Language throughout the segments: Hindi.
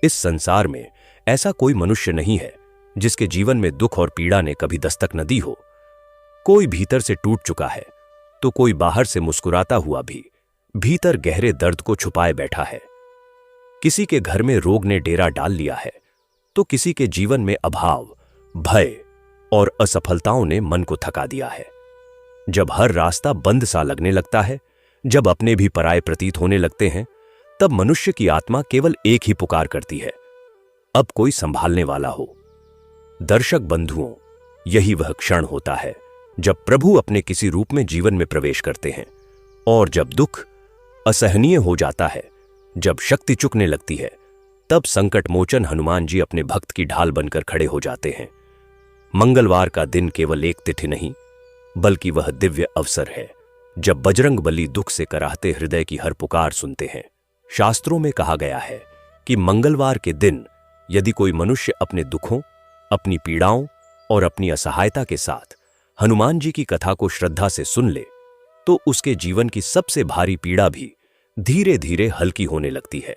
इस संसार में ऐसा कोई मनुष्य नहीं है जिसके जीवन में दुख और पीड़ा ने कभी दस्तक न दी हो। कोई भीतर से टूट चुका है तो कोई बाहर से मुस्कुराता हुआ भी भीतर गहरे दर्द को छुपाए बैठा है। किसी के घर में रोग ने डेरा डाल लिया है तो किसी के जीवन में अभाव, भय और असफलताओं ने मन को थका दिया है। जब हर रास्ता बंद सा लगने लगता है, जब अपने भी पराये प्रतीत होने लगते हैं, तब मनुष्य की आत्मा केवल एक ही पुकार करती है, अब कोई संभालने वाला हो। दर्शक बंधुओं, यही वह क्षण होता है जब प्रभु अपने किसी रूप में जीवन में प्रवेश करते हैं और जब दुख असहनीय हो जाता है, जब शक्ति चुकने लगती है, तब संकट मोचन हनुमान जी अपने भक्त की ढाल बनकर खड़े हो जाते हैं। मंगलवार का दिन केवल एक तिथि नहीं, बल्कि वह दिव्य अवसर है जब बजरंगबली दुख से कराहते हृदय की हर पुकार सुनते हैं। शास्त्रों में कहा गया है कि मंगलवार के दिन यदि कोई मनुष्य अपने दुखों, अपनी पीड़ाओं और अपनी असहायता के साथ हनुमान जी की कथा को श्रद्धा से सुन ले, तो उसके जीवन की सबसे भारी पीड़ा भी धीरे धीरे हल्की होने लगती है।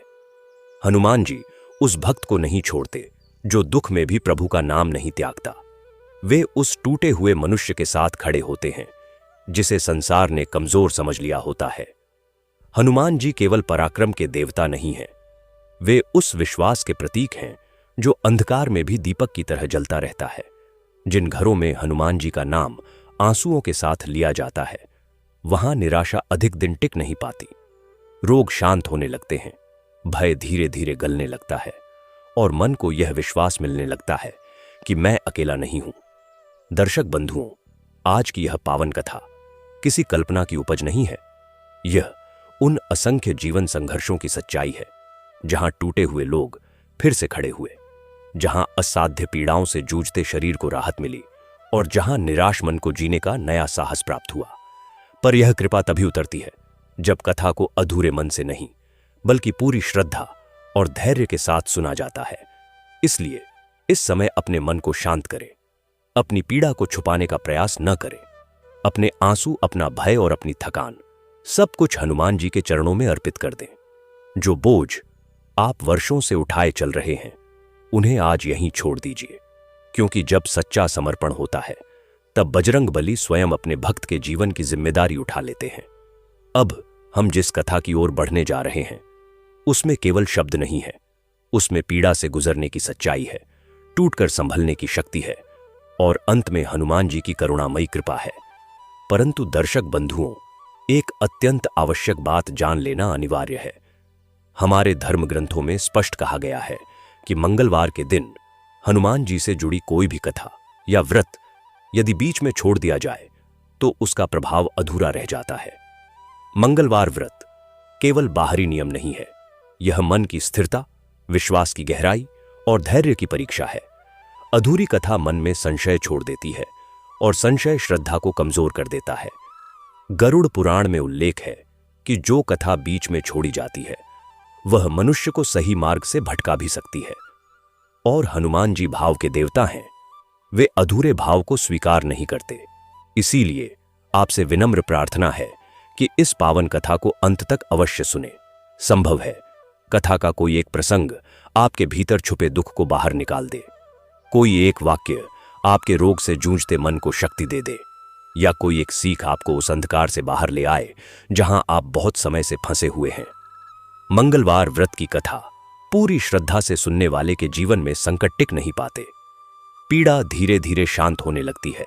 हनुमान जी उस भक्त को नहीं छोड़ते जो दुख में भी प्रभु का नाम नहीं त्यागता। वे उस टूटे हुए मनुष्य के साथ खड़े होते हैं जिसे संसार ने कमजोर समझ लिया होता है। हनुमान जी केवल पराक्रम के देवता नहीं हैं, वे उस विश्वास के प्रतीक हैं जो अंधकार में भी दीपक की तरह जलता रहता है। जिन घरों में हनुमान जी का नाम आंसुओं के साथ लिया जाता है, वहां निराशा अधिक दिन टिक नहीं पाती। रोग शांत होने लगते हैं, भय धीरे धीरे गलने लगता है और मन को यह विश्वास मिलने लगता है कि मैं अकेला नहीं हूं। दर्शक बंधुओं, आज की यह पावन कथा किसी कल्पना की उपज नहीं है। यह उन असंख्य जीवन संघर्षों की सच्चाई है जहां टूटे हुए लोग फिर से खड़े हुए, जहां असाध्य पीड़ाओं से जूझते शरीर को राहत मिली और जहां निराश मन को जीने का नया साहस प्राप्त हुआ। पर यह कृपा तभी उतरती है जब कथा को अधूरे मन से नहीं, बल्कि पूरी श्रद्धा और धैर्य के साथ सुना जाता है। इसलिए इस समय अपने मन को शांत करें, अपनी पीड़ा को छुपाने का प्रयास न करें। अपने आंसू, अपना भय और अपनी थकान सब कुछ हनुमान जी के चरणों में अर्पित कर दें। जो बोझ आप वर्षों से उठाए चल रहे हैं, उन्हें आज यहीं छोड़ दीजिए, क्योंकि जब सच्चा समर्पण होता है तब बजरंगबली स्वयं अपने भक्त के जीवन की जिम्मेदारी उठा लेते हैं। अब हम जिस कथा की ओर बढ़ने जा रहे हैं, उसमें केवल शब्द नहीं है, उसमें पीड़ा से गुजरने की सच्चाई है, टूटकर संभलने की शक्ति है और अंत में हनुमान जी की करुणामयी कृपा है। परंतु दर्शक बंधुओं, एक अत्यंत आवश्यक बात जान लेना अनिवार्य है। हमारे धर्म ग्रंथों में स्पष्ट कहा गया है कि मंगलवार के दिन हनुमान जी से जुड़ी कोई भी कथा या व्रत यदि बीच में छोड़ दिया जाए तो उसका प्रभाव अधूरा रह जाता है। मंगलवार व्रत केवल बाहरी नियम नहीं है, यह मन की स्थिरता, विश्वास की गहराई और धैर्य की परीक्षा है। अधूरी कथा मन में संशय छोड़ देती है और संशय श्रद्धा को कमजोर कर देता है। गरुड़ पुराण में उल्लेख है कि जो कथा बीच में छोड़ी जाती है वह मनुष्य को सही मार्ग से भटका भी सकती है। और हनुमान जी भाव के देवता हैं, वे अधूरे भाव को स्वीकार नहीं करते। इसीलिए आपसे विनम्र प्रार्थना है कि इस पावन कथा को अंत तक अवश्य सुने। संभव है कथा का कोई एक प्रसंग आपके भीतर छुपे दुख को बाहर निकाल दे, कोई एक वाक्य आपके रोग से जूझते मन को शक्ति दे दे, या कोई एक सीख आपको उस अंधकार से बाहर ले आए जहां आप बहुत समय से फंसे हुए हैं। मंगलवार व्रत की कथा पूरी श्रद्धा से सुनने वाले के जीवन में संकट टिक नहीं पाते। पीड़ा धीरे धीरे शांत होने लगती है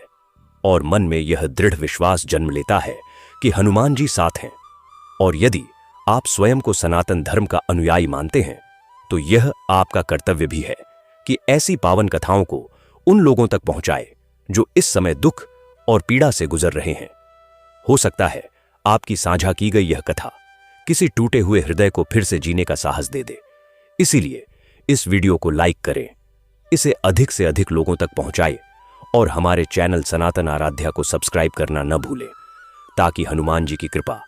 और मन में यह दृढ़ विश्वास जन्म लेता है कि हनुमान जी साथ हैं। और यदि आप स्वयं को सनातन धर्म का अनुयायी मानते हैं तो यह आपका कर्तव्य भी है कि ऐसी पावन कथाओं को उन लोगों तक पहुंचाए जो इस समय दुख और पीड़ा से गुजर रहे हैं। हो सकता है आपकी साझा की गई यह कथा किसी टूटे हुए हृदय को फिर से जीने का साहस दे दे। इसीलिए इस वीडियो को लाइक करें, इसे अधिक से अधिक लोगों तक पहुंचाएं और हमारे चैनल सनातन आराध्या को सब्सक्राइब करना न भूलें, ताकि हनुमान जी की कृपा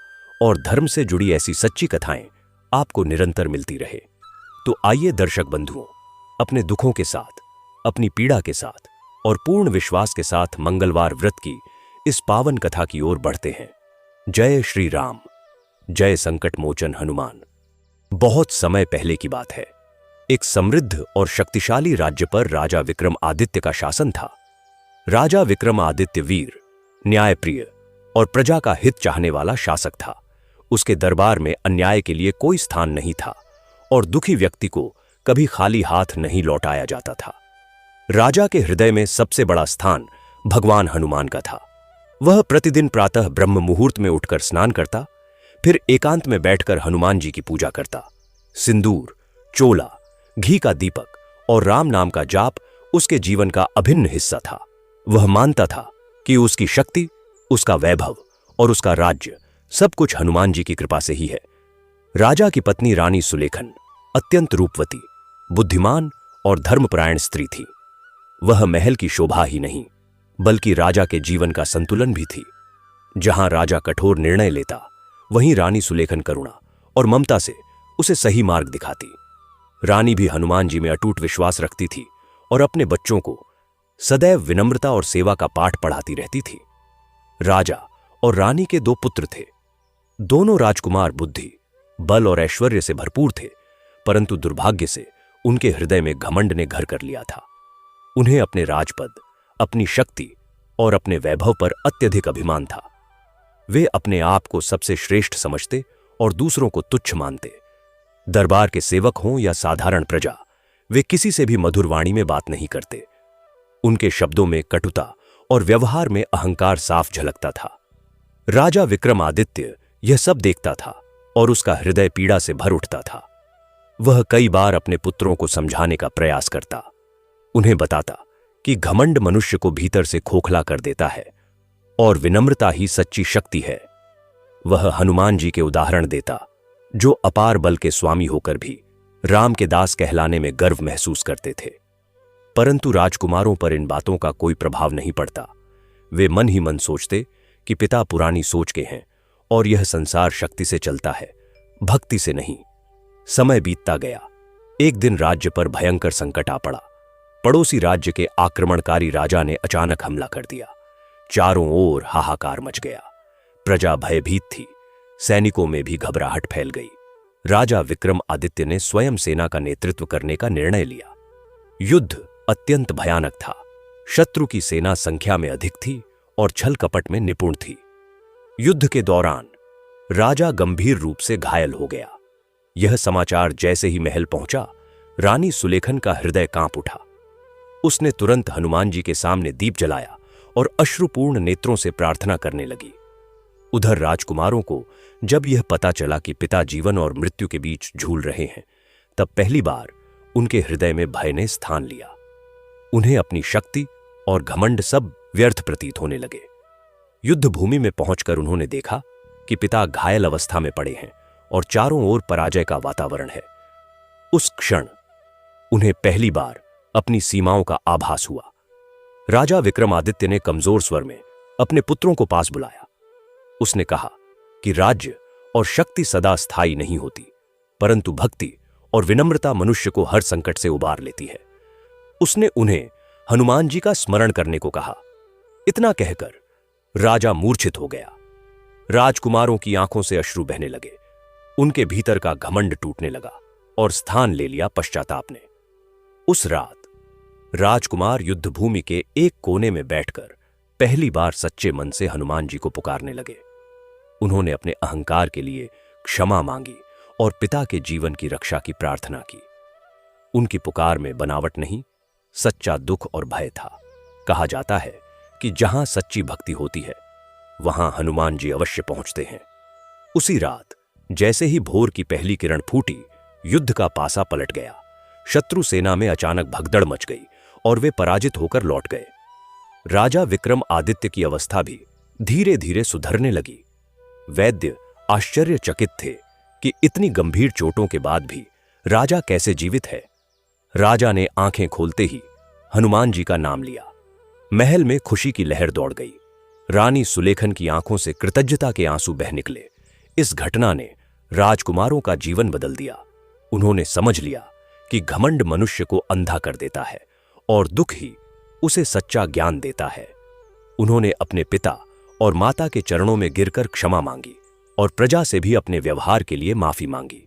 और धर्म से जुड़ी ऐसी सच्ची कथाएं आपको निरंतर मिलती रहे। तो आइए दर्शक बंधुओं, अपने दुखों के साथ, अपनी पीड़ा के साथ और पूर्ण विश्वास के साथ मंगलवार व्रत की इस पावन कथा की ओर बढ़ते हैं। जय श्री राम, जय संकट मोचन हनुमान। बहुत समय पहले की बात है। एक समृद्ध और शक्तिशाली राज्य पर राजा विक्रमादित्य का शासन था। राजा विक्रमादित्य वीर, न्यायप्रिय और प्रजा का हित चाहने वाला शासक था। उसके दरबार में अन्याय के लिए कोई स्थान नहीं था और दुखी व्यक्ति को कभी खाली हाथ नहीं लौटाया जाता था। राजा के हृदय में सबसे बड़ा स्थान भगवान हनुमान का था। वह प्रतिदिन प्रातः ब्रह्म मुहूर्त में उठकर स्नान करता, फिर एकांत में बैठकर हनुमान जी की पूजा करता। सिंदूर, चोला, घी का दीपक और राम नाम का जाप उसके जीवन का अभिन्न हिस्सा था। वह मानता था कि उसकी शक्ति, उसका वैभव और उसका राज्य सब कुछ हनुमान जी की कृपा से ही है। राजा की पत्नी रानी सुलेखन अत्यंत रूपवती, बुद्धिमान और धर्मपरायण स्त्री थी। वह महल की शोभा ही नहीं बल्कि राजा के जीवन का संतुलन भी थी। जहां राजा कठोर निर्णय लेता, वहीं रानी सुलेखन करुणा और ममता से उसे सही मार्ग दिखाती। रानी भी हनुमान जी में अटूट विश्वास रखती थी और अपने बच्चों को सदैव विनम्रता और सेवा का पाठ पढ़ाती रहती थी। राजा और रानी के 2 पुत्र थे। दोनों राजकुमार बुद्धि, बल और ऐश्वर्य से भरपूर थे, परंतु दुर्भाग्य से उनके हृदय में घमंड ने घर कर लिया था। उन्हें अपने राजपद, अपनी शक्ति और अपने वैभव पर अत्यधिक अभिमान था। वे अपने आप को सबसे श्रेष्ठ समझते और दूसरों को तुच्छ मानते। दरबार के सेवक हों या साधारण प्रजा, वे किसी से भी मधुर वाणी में बात नहीं करते। उनके शब्दों में कटुता और व्यवहार में अहंकार साफ झलकता था। राजा विक्रमादित्य यह सब देखता था और उसका हृदय पीड़ा से भर उठता था। वह कई बार अपने पुत्रों को समझाने का प्रयास करता, उन्हें बताता कि घमंड मनुष्य को भीतर से खोखला कर देता है और विनम्रता ही सच्ची शक्ति है। वह हनुमान जी के उदाहरण देता, जो अपार बल के स्वामी होकर भी राम के दास कहलाने में गर्व महसूस करते थे। परंतु राजकुमारों पर इन बातों का कोई प्रभाव नहीं पड़ता। वे मन ही मन सोचते कि पिता पुरानी सोच के हैं और यह संसार शक्ति से चलता है, भक्ति से नहीं। समय बीतता गया। एक दिन राज्य पर भयंकर संकट आ पड़ा। पड़ोसी राज्य के आक्रमणकारी राजा ने अचानक हमला कर दिया। चारों ओर हाहाकार मच गया। प्रजा भयभीत थी, सैनिकों में भी घबराहट फैल गई। राजा विक्रमादित्य ने स्वयं सेना का नेतृत्व करने का निर्णय लिया। युद्ध अत्यंत भयानक था। शत्रु की सेना संख्या में अधिक थी और छल कपट में निपुण थी। युद्ध के दौरान राजा गंभीर रूप से घायल हो गया। यह समाचार जैसे ही महल पहुंचा, रानी सुलेखन का हृदय कांप उठा। उसने तुरंत हनुमान जी के सामने दीप जलाया और अश्रुपूर्ण नेत्रों से प्रार्थना करने लगी। उधर राजकुमारों को जब यह पता चला कि पिता जीवन और मृत्यु के बीच झूल रहे हैं, तब पहली बार उनके हृदय में भय ने स्थान लिया। उन्हें अपनी शक्ति और घमंड सब व्यर्थ प्रतीत होने लगे। युद्ध भूमि में पहुंचकर उन्होंने देखा कि पिता घायल अवस्था में पड़े हैं और चारों ओर पराजय का वातावरण है। उस क्षण उन्हें पहली बार अपनी सीमाओं का आभास हुआ। राजा विक्रमादित्य ने कमजोर स्वर में अपने पुत्रों को पास बुलाया। उसने कहा कि राज्य और शक्ति सदा स्थायी नहीं होती, परंतु भक्ति और विनम्रता मनुष्य को हर संकट से उबार लेती है। उसने उन्हें हनुमान जी का स्मरण करने को कहा। इतना कहकर राजा मूर्छित हो गया। राजकुमारों की आंखों से अश्रु बहने लगे। उनके भीतर का घमंड टूटने लगा और स्थान ले लिया पश्चाताप ने। उस रात राजकुमार युद्धभूमि के एक कोने में बैठकर पहली बार सच्चे मन से हनुमान जी को पुकारने लगे। उन्होंने अपने अहंकार के लिए क्षमा मांगी और पिता के जीवन की रक्षा की प्रार्थना की। उनकी पुकार में बनावट नहीं, सच्चा दुख और भय था। कहा जाता है कि जहां सच्ची भक्ति होती है, वहां हनुमान जी अवश्य पहुंचते हैं। उसी रात जैसे ही भोर की पहली किरण फूटी, युद्ध का पासा पलट गया। शत्रु सेना में अचानक भगदड़ मच गई और वे पराजित होकर लौट गए। राजा विक्रमादित्य की अवस्था भी धीरे धीरे सुधरने लगी। वैद्य आश्चर्यचकित थे कि इतनी गंभीर चोटों के बाद भी राजा कैसे जीवित है। राजा ने आंखें खोलते ही हनुमान जी का नाम लिया। महल में खुशी की लहर दौड़ गई। रानी सुलेखन की आंखों से कृतज्ञता के आंसू बह निकले। इस घटना ने राजकुमारों का जीवन बदल दिया। उन्होंने समझ लिया कि घमंड मनुष्य को अंधा कर देता है और दुख ही उसे सच्चा ज्ञान देता है। उन्होंने अपने पिता और माता के चरणों में गिरकर क्षमा मांगी और प्रजा से भी अपने व्यवहार के लिए माफी मांगी।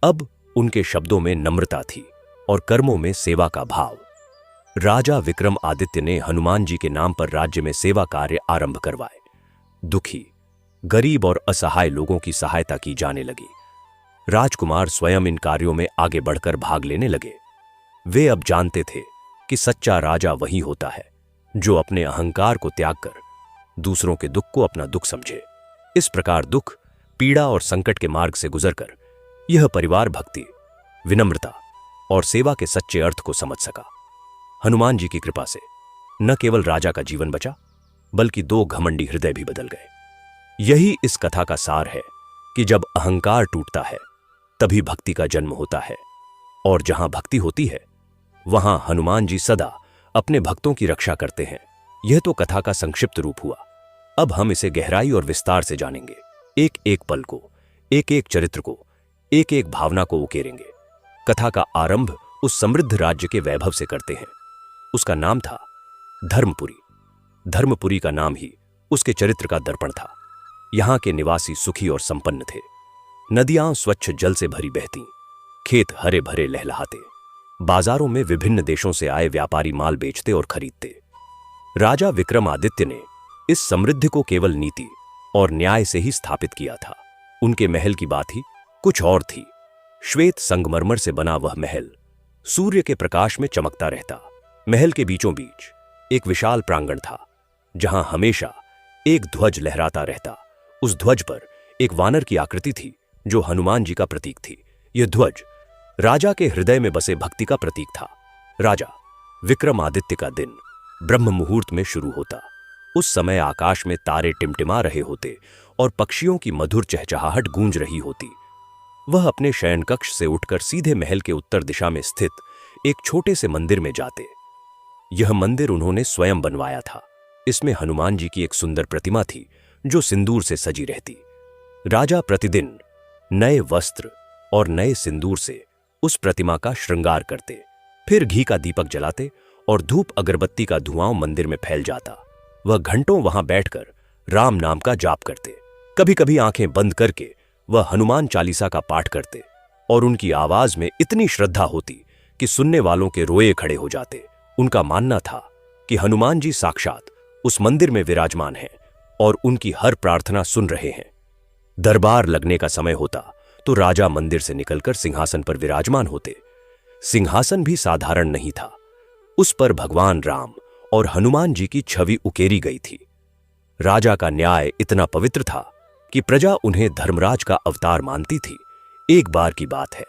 अब उनके शब्दों में नम्रता थी और कर्मों में सेवा का भाव। राजा विक्रमादित्य ने हनुमान जी के नाम पर राज्य में सेवा कार्य आरंभ करवाए। दुखी, गरीब और असहाय लोगों की सहायता की जाने लगी। राजकुमार स्वयं इन कार्यों में आगे बढ़कर भाग लेने लगे। वे अब जानते थे कि सच्चा राजा वही होता है जो अपने अहंकार को त्याग कर दूसरों के दुख को अपना दुख समझे। इस प्रकार दुख, पीड़ा और संकट के मार्ग से गुजरकर यह परिवार भक्ति, विनम्रता और सेवा के सच्चे अर्थ को समझ सका। हनुमान जी की कृपा से न केवल राजा का जीवन बचा, बल्कि 2 घमंडी हृदय भी बदल गए। यही इस कथा का सार है कि जब अहंकार टूटता है तभी भक्ति का जन्म होता है, और जहां भक्ति होती है वहां हनुमान जी सदा अपने भक्तों की रक्षा करते हैं। यह तो कथा का संक्षिप्त रूप हुआ। अब हम इसे गहराई और विस्तार से जानेंगे। एक एक पल को, एक एक चरित्र को, एक एक भावना को उकेरेंगे। कथा का आरंभ उस समृद्ध राज्य के वैभव से करते हैं। उसका नाम था धर्मपुरी। धर्मपुरी का नाम ही उसके चरित्र का दर्पण था। यहां के निवासी सुखी और संपन्न थे। नदियां स्वच्छ जल से भरी बहती, खेत हरे भरे लहलहाते, बाजारों में विभिन्न देशों से आए व्यापारी माल बेचते और खरीदते। राजा विक्रमादित्य ने इस समृद्धि को केवल नीति और न्याय से ही स्थापित किया था। उनके महल की बात ही कुछ और थी। श्वेत संगमरमर से बना वह महल सूर्य के प्रकाश में चमकता रहता। महल के बीचों बीच एक विशाल प्रांगण था, जहां हमेशा एक ध्वज लहराता रहता। उस ध्वज पर एक वानर की आकृति थी जो हनुमान जी का प्रतीक थी। यह ध्वज राजा के हृदय में बसे भक्ति का प्रतीक था। राजा विक्रमादित्य का दिन ब्रह्म मुहूर्त में शुरू होता। उस समय आकाश में तारे टिमटिमा रहे होते और पक्षियों की मधुर चहचहाहट गूंज रही होती। वह अपने शयन कक्ष से उठकर सीधे महल के उत्तर दिशा में स्थित एक छोटे से मंदिर में जाते। यह मंदिर उन्होंने स्वयं बनवाया था। इसमें हनुमान जी की एक सुंदर प्रतिमा थी जो सिंदूर से सजी रहती। राजा प्रतिदिन नए वस्त्र और नए सिंदूर से उस प्रतिमा का श्रृंगार करते, फिर घी का दीपक जलाते और धूप अगरबत्ती का धुआं मंदिर में फैल जाता। वह घंटों वहां बैठकर राम नाम का जाप करते। कभी कभी आंखें बंद करके वह हनुमान चालीसा का पाठ करते और उनकी आवाज में इतनी श्रद्धा होती कि सुनने वालों के रोए खड़े हो जाते। उनका मानना था कि हनुमान जी साक्षात उस मंदिर में विराजमान हैं और उनकी हर प्रार्थना सुन रहे हैं। दरबार लगने का समय होता तो राजा मंदिर से निकलकर सिंहासन पर विराजमान होते। सिंहासन भी साधारण नहीं था। उस पर भगवान राम और हनुमान जी की छवि उकेरी गई थी। राजा का न्याय इतना पवित्र था कि प्रजा उन्हें धर्मराज का अवतार मानती थी। एक बार की बात है,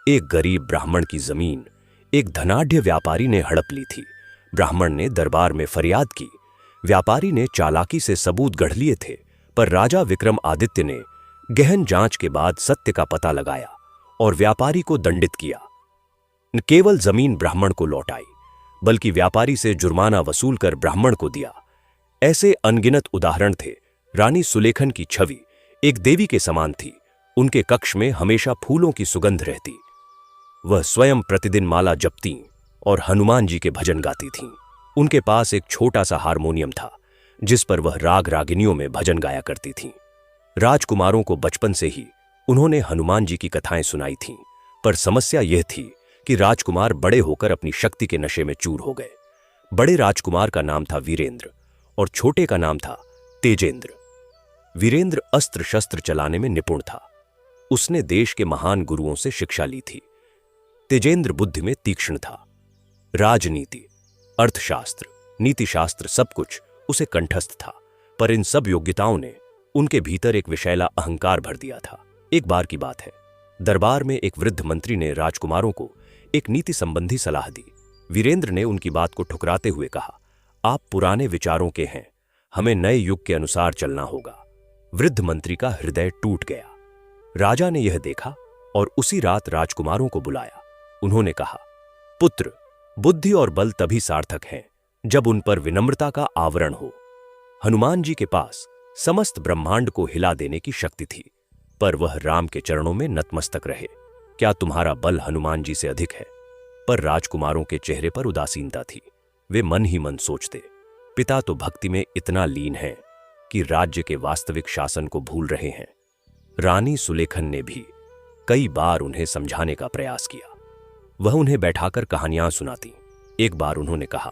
एक गरीब ब्राह्मण की जमीन एक धनाढ्य व्यापारी ने हड़प ली थी। ब्राह्मण ने दरबार में फरियाद की। व्यापारी ने चालाकी से सबूत गढ़ लिए थे, पर राजा विक्रमादित्य ने गहन जांच के बाद सत्य का पता लगाया और व्यापारी को दंडित किया। न केवल जमीन ब्राह्मण को लौटाई, बल्कि व्यापारी से जुर्माना वसूल कर ब्राह्मण को दिया। ऐसे अनगिनत उदाहरण थे। रानी सुलेखन की छवि एक देवी के समान थी। उनके कक्ष में हमेशा फूलों की सुगंध रहती। वह स्वयं प्रतिदिन माला जपती और हनुमान जी के भजन गाती थीं। उनके पास एक छोटा सा हारमोनियम था जिस पर वह राग रागिनियों में भजन गाया करती थीं। राजकुमारों को बचपन से ही उन्होंने हनुमान जी की कथाएं सुनाई थीं, पर समस्या यह थी कि राजकुमार बड़े होकर अपनी शक्ति के नशे में चूर हो गए। बड़े राजकुमार का नाम था वीरेंद्र और छोटे का नाम था तेजेंद्र। वीरेंद्र अस्त्र शस्त्र चलाने में निपुण था। उसने देश के महान गुरुओं से शिक्षा ली थी। तेजेंद्र बुद्धि में तीक्ष्ण था। राजनीति, अर्थशास्त्र, नीतिशास्त्र सब कुछ उसे कंठस्थ था, पर इन सब योग्यताओं ने उनके भीतर एक विषैला अहंकार भर दिया था। एक बार की बात है, दरबार में एक वृद्ध मंत्री ने राजकुमारों को एक नीति संबंधी सलाह दी। वीरेंद्र ने उनकी बात को ठुकराते हुए कहा, आप पुराने विचारों के हैं, हमें नए युग के अनुसार चलना होगा। वृद्ध मंत्री का हृदय टूट गया। राजा ने यह देखा और उसी रात राजकुमारों को बुलाया। उन्होंने कहा, पुत्र, बुद्धि और बल तभी सार्थक हैं जब उन पर विनम्रता का आवरण हो। हनुमान जी के पास समस्त ब्रह्मांड को हिला देने की शक्ति थी, पर वह राम के चरणों में नतमस्तक रहे। क्या तुम्हारा बल हनुमान जी से अधिक है? पर राजकुमारों के चेहरे पर उदासीनता थी। वे मन ही मन सोचते, पिता तो भक्ति में इतना लीन है कि राज्य के वास्तविक शासन को भूल रहे हैं। रानी सुलेखन ने भी कई बार उन्हें समझाने का प्रयास किया, वह उन्हें बैठाकर कहानियां सुनाती। एक बार उन्होंने कहा,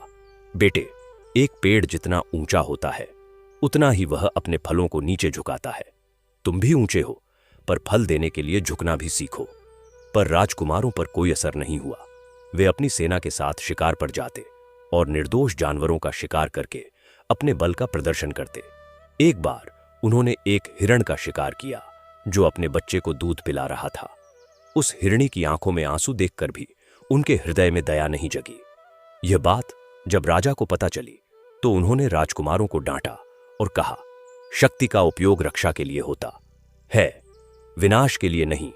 बेटे, एक पेड़ जितना ऊंचा होता है उतना ही वह अपने फलों को नीचे झुकाता है। तुम भी ऊंचे हो, पर फल देने के लिए झुकना भी सीखो। पर राजकुमारों पर कोई असर नहीं हुआ। वे अपनी सेना के साथ शिकार पर जाते और निर्दोष जानवरों का शिकार करके अपने बल का प्रदर्शन करते। एक बार उन्होंने एक हिरण का शिकार किया जो अपने बच्चे को दूध पिला रहा था। उस हिरणी की आंखों में आंसू देखकर भी उनके हृदय में दया नहीं जगी। यह बात जब राजा को पता चली तो उन्होंने राजकुमारों को डांटा और कहा, शक्ति का उपयोग रक्षा के लिए होता है, विनाश के लिए नहीं।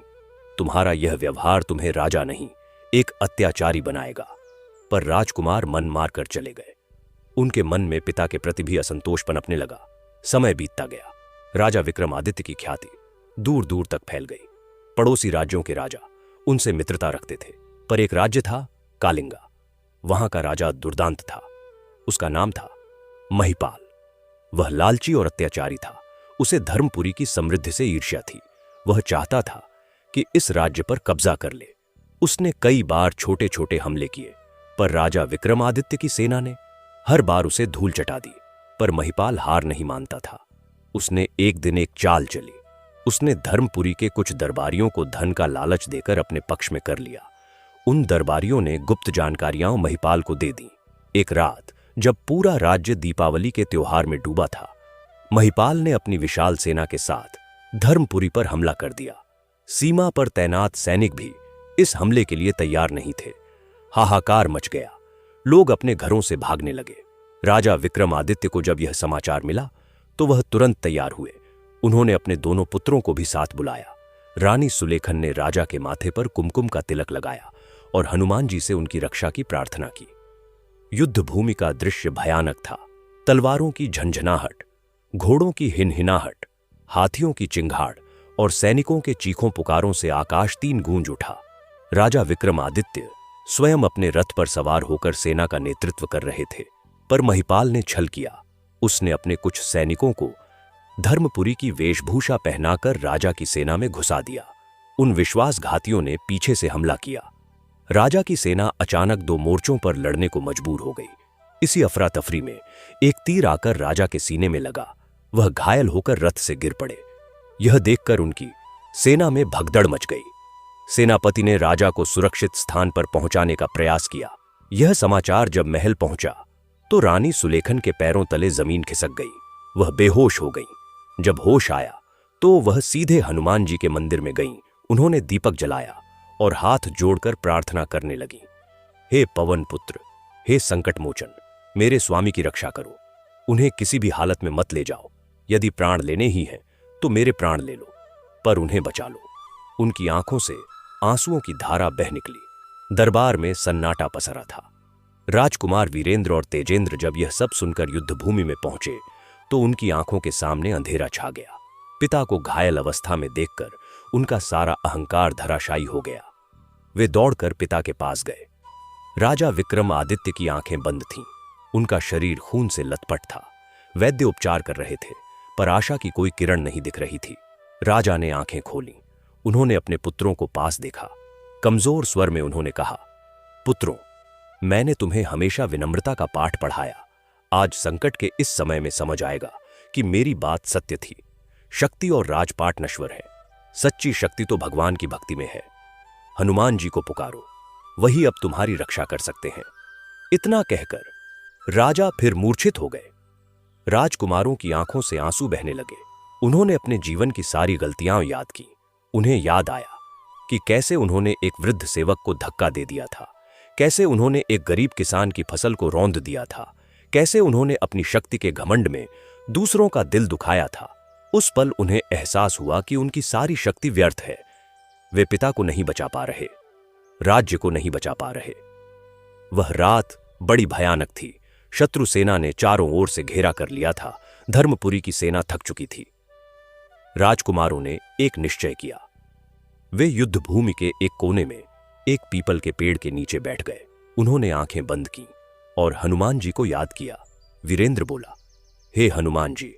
तुम्हारा यह व्यवहार तुम्हें राजा नहीं, एक अत्याचारी बनाएगा। पर राजकुमार मन मारकर चले गए। उनके मन में पिता के प्रति भी असंतोष पनपने लगा। समय बीतता गया। राजा विक्रमादित्य की ख्याति दूर दूर तक फैल गई। पड़ोसी राज्यों के राजा उनसे मित्रता रखते थे। पर एक राज्य था कालिंगा। वहां का राजा दुर्दांत था। उसका नाम था महिपाल। वह लालची और अत्याचारी था। उसे धर्मपुरी की समृद्धि से ईर्ष्या थी। वह चाहता था कि इस राज्य पर कब्जा कर ले। उसने कई बार छोटे छोटे हमले किए, पर राजा विक्रमादित्य की सेना ने हर बार उसे धूल चटा दी। पर महिपाल हार नहीं मानता था। उसने एक दिन एक चाल चली। उसने धर्मपुरी के कुछ दरबारियों को धन का लालच देकर अपने पक्ष में कर लिया। उन दरबारियों ने गुप्त जानकारियां महिपाल को दे दी। एक रात जब पूरा राज्य दीपावली के त्योहार में डूबा था, महिपाल ने अपनी विशाल सेना के साथ धर्मपुरी पर हमला कर दिया। सीमा पर तैनात सैनिक भी इस हमले के लिए तैयार नहीं थे। हाहाकार मच गया। लोग अपने घरों से भागने लगे। राजा विक्रमादित्य को जब यह समाचार मिला तो वह तुरंत तैयार हुए। उन्होंने अपने दोनों पुत्रों को भी साथ बुलाया। रानी सुलेखन ने राजा के माथे पर कुमकुम का तिलक लगाया और हनुमान जी से उनकी रक्षा की प्रार्थना की। युद्ध भूमि का दृश्य भयानक था। तलवारों की झंझनाहट, घोड़ों की हिनहिनाहट, हाथियों की चिंगाड़ और सैनिकों के चीखों पुकारों से आकाश तीन गूंज उठा। राजा विक्रमादित्य स्वयं अपने रथ पर सवार होकर सेना का नेतृत्व कर रहे थे, पर महिपाल ने छल किया। उसने अपने कुछ सैनिकों को धर्मपुरी की वेशभूषा पहनाकर राजा की सेना में घुसा दिया। उन विश्वासघातियों ने पीछे से हमला किया। राजा की सेना अचानक दो मोर्चों पर लड़ने को मजबूर हो गई। इसी अफरा तफरी में एक तीर आकर राजा के सीने में लगा। वह घायल होकर रथ से गिर पड़े। यह देखकर उनकी सेना में भगदड़ मच गई। सेनापति ने राजा को सुरक्षित स्थान पर पहुंचाने का प्रयास किया। यह समाचार जब महल पहुंचा तो रानी सुलेखन के पैरों तले जमीन खिसक गई। वह बेहोश हो गई। जब होश आया तो वह सीधे हनुमान जी के मंदिर में गईं। उन्होंने दीपक जलाया और हाथ जोड़कर प्रार्थना करने लगी, हे पवन पुत्र, हे संकट मोचन, मेरे स्वामी की रक्षा करो। उन्हें किसी भी हालत में मत ले जाओ। यदि प्राण लेने ही हैं तो मेरे प्राण ले लो, पर उन्हें बचा लो। उनकी आंखों से आंसुओं की धारा बह निकली। दरबार में सन्नाटा पसरा था। राजकुमार वीरेंद्र और तेजेंद्र जब यह सब सुनकर युद्ध भूमि में पहुंचे तो उनकी आंखों के सामने अंधेरा छा गया। पिता को घायल अवस्था में देखकर उनका सारा अहंकार धराशायी हो गया। वे दौड़कर पिता के पास गए। राजा विक्रमादित्य की आंखें बंद थीं। उनका शरीर खून से लथपथ था। वैद्य उपचार कर रहे थे, पर आशा की कोई किरण नहीं दिख रही थी। राजा ने आंखें खोलीं। उन्होंने अपने पुत्रों को पास देखा। कमजोर स्वर में उन्होंने कहा, पुत्रों, मैंने तुम्हें हमेशा विनम्रता का पाठ पढ़ाया। आज संकट के इस समय में समझ आएगा कि मेरी बात सत्य थी। शक्ति और राजपाट नश्वर है, सच्ची शक्ति तो भगवान की भक्ति में है। हनुमान जी को पुकारो, वही अब तुम्हारी रक्षा कर सकते हैं। इतना कहकर राजा फिर मूर्छित हो गए। राजकुमारों की आंखों से आंसू बहने लगे। उन्होंने अपने जीवन की सारी गलतियां याद की। उन्हें याद आया कि कैसे उन्होंने एक वृद्ध सेवक को धक्का दे दिया था, कैसे उन्होंने एक गरीब किसान की फसल को रौंद दिया था, कैसे उन्होंने अपनी शक्ति के घमंड में दूसरों का दिल दुखाया था। उस पल उन्हें एहसास हुआ कि उनकी सारी शक्ति व्यर्थ है। वे पिता को नहीं बचा पा रहे, राज्य को नहीं बचा पा रहे। वह रात बड़ी भयानक थी। शत्रु सेना ने चारों ओर से घेरा कर लिया था। धर्मपुरी की सेना थक चुकी थी। राजकुमारों ने एक निश्चय किया। वे युद्ध भूमि के एक कोने में एक पीपल के पेड़ के नीचे बैठ गए। उन्होंने आंखें बंद की और हनुमान जी को याद किया। वीरेंद्र बोला, हे हनुमान जी,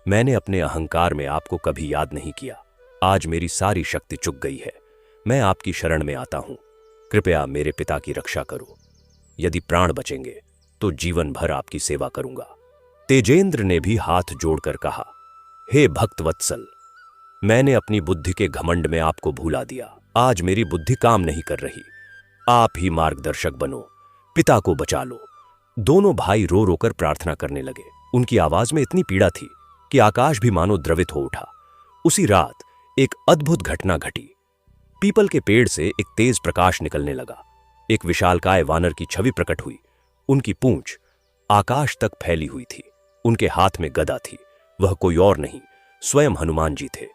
मैंने अपने अहंकार में आपको कभी याद नहीं किया। आज मेरी सारी शक्ति चुक गई है। मैं आपकी शरण में आता हूं। कृपया मेरे पिता की रक्षा करो। यदि प्राण बचेंगे तो जीवन भर आपकी सेवा करूंगा। तेजेंद्र ने भी हाथ जोड़कर कहा, हे भक्तवत्सल, मैंने अपनी बुद्धि के घमंड में आपको भूला दिया। आज मेरी बुद्धि काम नहीं कर रही। आप ही मार्गदर्शक बनो, पिता को बचा लो। दोनों भाई रो रो कर प्रार्थना करने लगे। उनकी आवाज में इतनी पीड़ा थी कि आकाश भी मानो द्रवित हो उठा। उसी रात एक अद्भुत घटना घटी। पीपल के पेड़ से एक तेज प्रकाश निकलने लगा। एक विशालकाय वानर की छवि प्रकट हुई। उनकी पूंछ आकाश तक फैली हुई थी। उनके हाथ में गदा थी। वह कोई और नहीं, स्वयं हनुमान जी थे।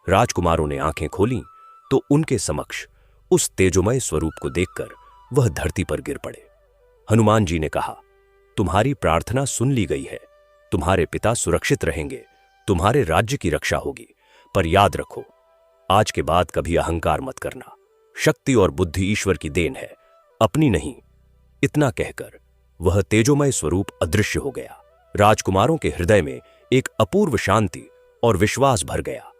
राजकुमारों ने आंखें खोलीं तो उनके समक्ष उस तेजोमय स्वरूप को देखकर वह धरती पर गिर पड़े। हनुमान जी ने कहा, तुम्हारी प्रार्थना सुन ली गई है। तुम्हारे पिता सुरक्षित रहेंगे। तुम्हारे राज्य की रक्षा होगी। पर याद रखो, आज के बाद कभी अहंकार मत करना। शक्ति और बुद्धि ईश्वर की देन है, अपनी नहीं। इतना कहकर वह तेजोमय स्वरूप अदृश्य हो गया। राजकुमारों के हृदय में एक अपूर्व शांति और विश्वास भर गया।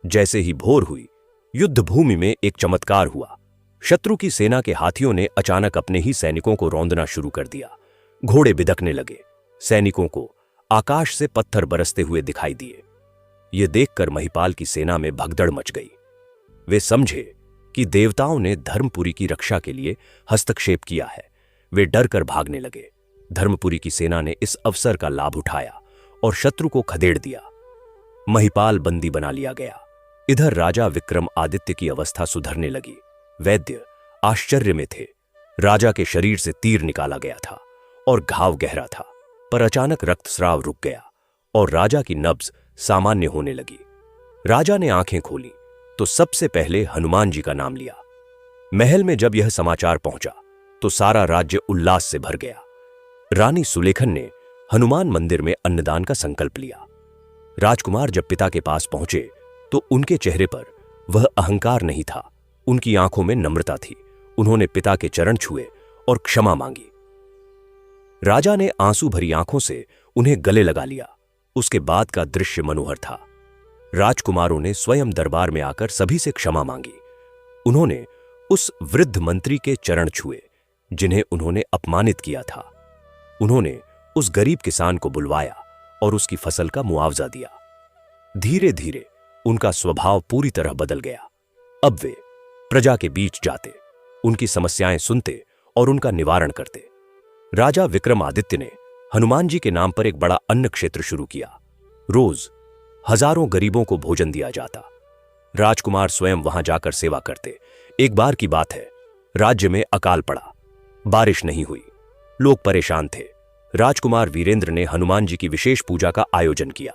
जैसे ही भोर हुई, युद्ध भूमि में एक चमत्कार हुआ। शत्रु की सेना के हाथियों ने अचानक अपने ही सैनिकों को रौंदना शुरू कर दिया। घोड़े बिदकने लगे। सैनिकों को आकाश से पत्थर बरसते हुए दिखाई दिए। ये देखकर महिपाल की सेना में भगदड़ मच गई। वे समझे कि देवताओं ने धर्मपुरी की रक्षा के लिए हस्तक्षेप किया है। वे डर कर भागने लगे। धर्मपुरी की सेना ने इस अवसर का लाभ उठाया और शत्रु को खदेड़ दिया। महिपाल बंदी बना लिया गया। इधर राजा विक्रम आदित्य की अवस्था सुधरने लगी। वैद्य आश्चर्य में थे। राजा के शरीर से तीर निकाला गया था और घाव गहरा था, पर अचानक रक्तस्राव रुक गया और राजा की नब्ज सामान्य होने लगी। राजा ने आंखें खोली तो सबसे पहले हनुमान जी का नाम लिया। महल में जब यह समाचार पहुंचा तो सारा राज्य उल्लास से भर गया। रानी सुलेखन ने हनुमान मंदिर में अन्नदान का संकल्प लिया। राजकुमार जब पिता के पास पहुंचे तो उनके चेहरे पर वह अहंकार नहीं था, उनकी आंखों में नम्रता थी। उन्होंने पिता के चरण छुए और क्षमा मांगी। राजा ने आंसू भरी आंखों से उन्हें गले लगा लिया। उसके बाद का दृश्य मनोहर था। राजकुमारों ने स्वयं दरबार में आकर सभी से क्षमा मांगी। उन्होंने उस वृद्ध मंत्री के चरण छुए जिन्हें उन्होंने अपमानित किया था। उन्होंने उस गरीब किसान को बुलवाया और उसकी फसल का मुआवजा दिया। धीरे धीरे उनका स्वभाव पूरी तरह बदल गया। अब वे प्रजा के बीच जाते, उनकी समस्याएं सुनते और उनका निवारण करते। राजा विक्रमादित्य ने हनुमान जी के नाम पर एक बड़ा अन्न क्षेत्र शुरू किया। रोज हजारों गरीबों को भोजन दिया जाता। राजकुमार स्वयं वहां जाकर सेवा करते। एक बार की बात है, राज्य में अकाल पड़ा। बारिश नहीं हुई। लोग परेशान थे। राजकुमार वीरेंद्र ने हनुमान जी की विशेष पूजा का आयोजन किया।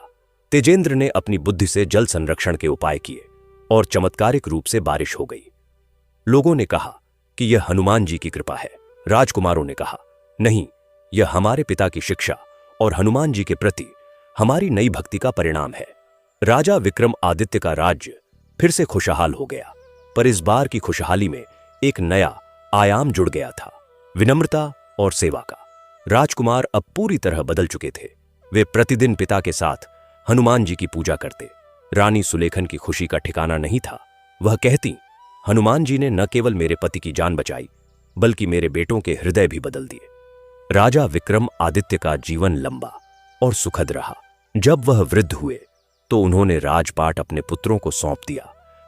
तेजेंद्र ने अपनी बुद्धि से जल संरक्षण के उपाय किए और चमत्कारिक रूप से बारिश हो गई। लोगों ने कहा कि यह हनुमान जी की कृपा है। राजकुमारों ने कहा, नहीं, यह हमारे पिता की शिक्षा और हनुमान जी के प्रति हमारी नई भक्ति का परिणाम है। राजा विक्रम आदित्य का राज्य फिर से खुशहाल हो गया, पर इस बार की खुशहाली में एक नया आयाम जुड़ गया था, विनम्रता और सेवा का। राजकुमार अब पूरी तरह बदल चुके थे। वे प्रतिदिन पिता के साथ हनुमान जी की पूजा करते। रानी सुलेखन की खुशी का ठिकाना नहीं था। वह कहती, हनुमान जी ने न केवल मेरे पति की जान बचाई, बल्कि मेरे बेटों के हृदय भी बदल दिए। राजा विक्रम आदित्य का जीवन लंबा और सुखद रहा। जब वह वृद्ध हुए तो उन्होंने राजपाट अपने पुत्रों को सौंप दिया,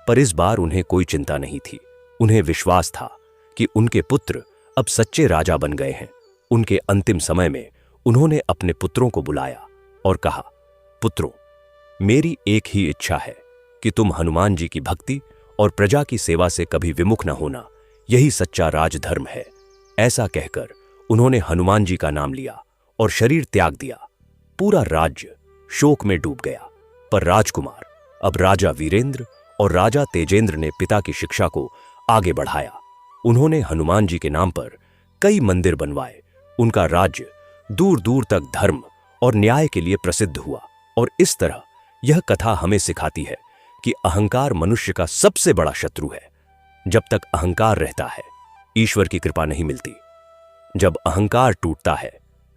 पर इस बार उन्हें कोई चिंता नहीं थी। उन्हें विश्वास था कि उनके पुत्र अब सच्चे राजा बन गए हैं। उनके अंतिम समय में उन्होंने अपने पुत्रों को बुलाया और कहा, पुत्रों, मेरी एक ही इच्छा है कि तुम हनुमान जी की भक्ति और प्रजा की सेवा से कभी विमुख न होना। यही सच्चा राजधर्म है। ऐसा कहकर उन्होंने हनुमान जी का नाम लिया और शरीर त्याग दिया। पूरा राज्य शोक में डूब गया, पर राजकुमार, अब राजा वीरेंद्र और राजा तेजेंद्र ने पिता की शिक्षा को आगे बढ़ाया। उन्होंने हनुमान जी के नाम पर कई मंदिर बनवाए। उनका राज्य दूर दूर तक धर्म और न्याय के लिए प्रसिद्ध हुआ। और इस तरह यह कथा हमें सिखाती है कि अहंकार मनुष्य का सबसे बड़ा शत्रु है। जब तक अहंकार रहता है, ईश्वर की कृपा नहीं मिलती। जब अहंकार टूटता है,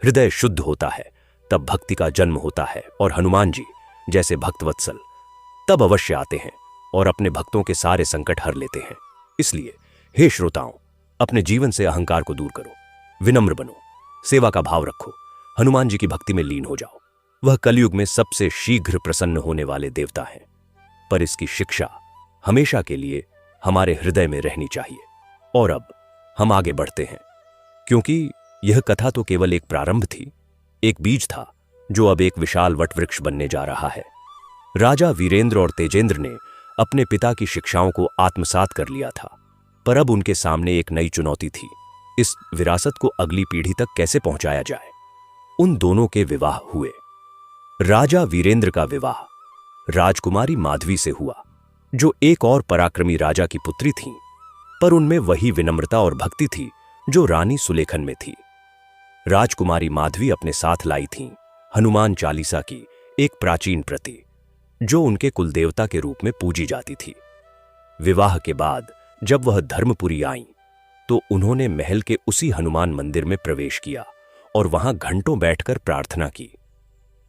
हृदय शुद्ध होता है, तब भक्ति का जन्म होता है और हनुमान जी जैसे भक्तवत्सल तब अवश्य आते हैं और अपने भक्तों के सारे संकट हर लेते हैं। इसलिए हे श्रोताओं, अपने जीवन से अहंकार को दूर करो, विनम्र बनो, सेवा का भाव रखो, हनुमान जी की भक्ति में लीन हो जाओ। वह कलयुग में सबसे शीघ्र प्रसन्न होने वाले देवता हैं, पर इसकी शिक्षा हमेशा के लिए हमारे हृदय में रहनी चाहिए। और अब हम आगे बढ़ते हैं, क्योंकि यह कथा तो केवल एक प्रारंभ थी, एक बीज था जो अब एक विशाल वटवृक्ष बनने जा रहा है। राजा वीरेंद्र और तेजेंद्र ने अपने पिता की शिक्षाओं को आत्मसात कर लिया था, पर अब उनके सामने एक नई चुनौती थी। इस विरासत को अगली पीढ़ी तक कैसे पहुंचाया जाए। उन दोनों के विवाह हुए। राजा वीरेंद्र का विवाह राजकुमारी माधवी से हुआ, जो एक और पराक्रमी राजा की पुत्री थीं, पर उनमें वही विनम्रता और भक्ति थी जो रानी सुलेखन में थी। राजकुमारी माधवी अपने साथ लाई थीं हनुमान चालीसा की एक प्राचीन प्रति, जो उनके कुलदेवता के रूप में पूजी जाती थी। विवाह के बाद जब वह धर्मपुरी आईं, तो उन्होंने महल के उसी हनुमान मंदिर में प्रवेश किया और वहां घंटों बैठकर प्रार्थना की।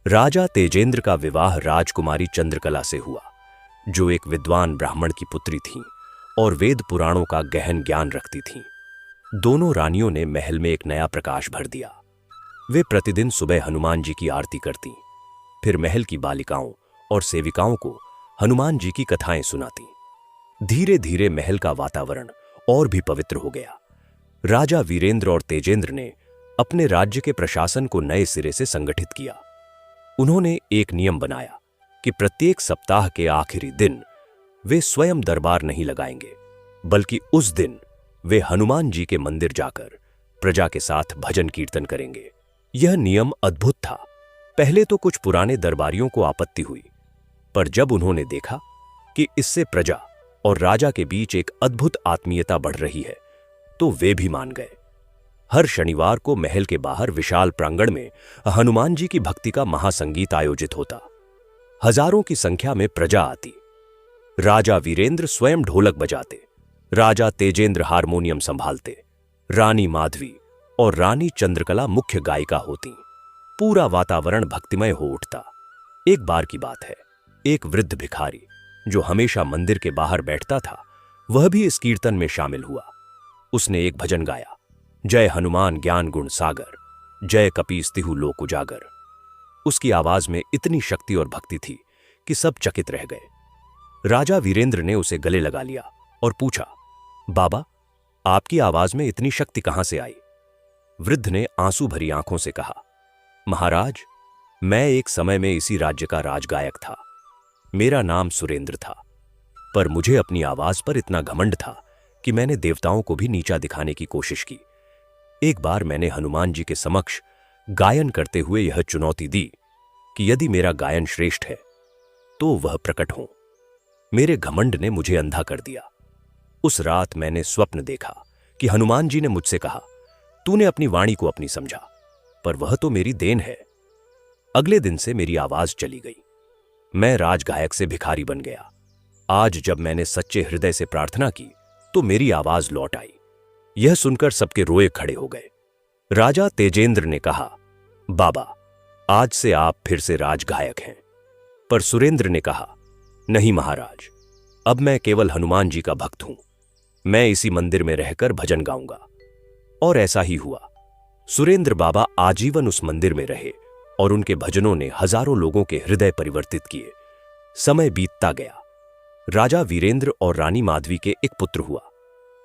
राजा तेजेंद्र का विवाह राजकुमारी चंद्रकला से हुआ, जो एक विद्वान ब्राह्मण की पुत्री थीं और वेद पुराणों का गहन ज्ञान रखती थीं। दोनों रानियों ने महल में एक नया प्रकाश भर दिया। वे प्रतिदिन सुबह हनुमान जी की आरती करतीं, फिर महल की बालिकाओं और सेविकाओं को हनुमान जी की कथाएं सुनातीं। धीरे धीरे महल का वातावरण और भी पवित्र हो गया। राजा वीरेंद्र और तेजेंद्र ने अपने राज्य के प्रशासन को नए सिरे से संगठित किया। उन्होंने एक नियम बनाया कि प्रत्येक सप्ताह के आखिरी दिन वे स्वयं दरबार नहीं लगाएंगे, बल्कि उस दिन वे हनुमान जी के मंदिर जाकर प्रजा के साथ भजन कीर्तन करेंगे। यह नियम अद्भुत था। पहले तो कुछ पुराने दरबारियों को आपत्ति हुई, पर जब उन्होंने देखा कि इससे प्रजा और राजा के बीच एक अद्भुत आत्मीयता बढ़ रही है, तो वे भी मान गए। हर शनिवार को महल के बाहर विशाल प्रांगण में हनुमान जी की भक्ति का महासंगीत आयोजित होता। हजारों की संख्या में प्रजा आती। राजा वीरेंद्र स्वयं ढोलक बजाते, राजा तेजेंद्र हारमोनियम संभालते, रानी माधवी और रानी चंद्रकला मुख्य गायिका होती। पूरा वातावरण भक्तिमय हो उठता। एक बार की बात है, एक वृद्ध भिखारी जो हमेशा मंदिर के बाहर बैठता था, वह भी इस कीर्तन में शामिल हुआ। उसने एक भजन गाया, जय हनुमान ज्ञान गुण सागर, जय कपीस तिहु लोक उजागर। उसकी आवाज में इतनी शक्ति और भक्ति थी कि सब चकित रह गए। राजा वीरेंद्र ने उसे गले लगा लिया और पूछा, बाबा, आपकी आवाज में इतनी शक्ति कहां से आई? वृद्ध ने आंसू भरी आंखों से कहा, महाराज, मैं एक समय में इसी राज्य का राजगायक था। मेरा नाम सुरेंद्र था, पर मुझे अपनी आवाज पर इतना घमंड था कि मैंने देवताओं को भी नीचा दिखाने की कोशिश की। एक बार मैंने हनुमान जी के समक्ष गायन करते हुए यह चुनौती दी कि यदि मेरा गायन श्रेष्ठ है तो वह प्रकट हो। मेरे घमंड ने मुझे अंधा कर दिया। उस रात मैंने स्वप्न देखा कि हनुमान जी ने मुझसे कहा, तूने अपनी वाणी को अपनी समझा, पर वह तो मेरी देन है। अगले दिन से मेरी आवाज चली गई। मैं राजगायक से भिखारी बन गया। आज जब मैंने सच्चे हृदय से प्रार्थना की तो मेरी आवाज लौट आई। यह सुनकर सबके रोए खड़े हो गए। राजा तेजेंद्र ने कहा, बाबा, आज से आप फिर से राजगायक हैं। पर सुरेंद्र ने कहा, नहीं महाराज, अब मैं केवल हनुमान जी का भक्त हूं। मैं इसी मंदिर में रहकर भजन गाऊंगा। और ऐसा ही हुआ। सुरेंद्र बाबा आजीवन उस मंदिर में रहे और उनके भजनों ने हजारों लोगों के हृदय परिवर्तित किए। समय बीतता गया। राजा वीरेंद्र और रानी माधवी के एक पुत्र हुआ,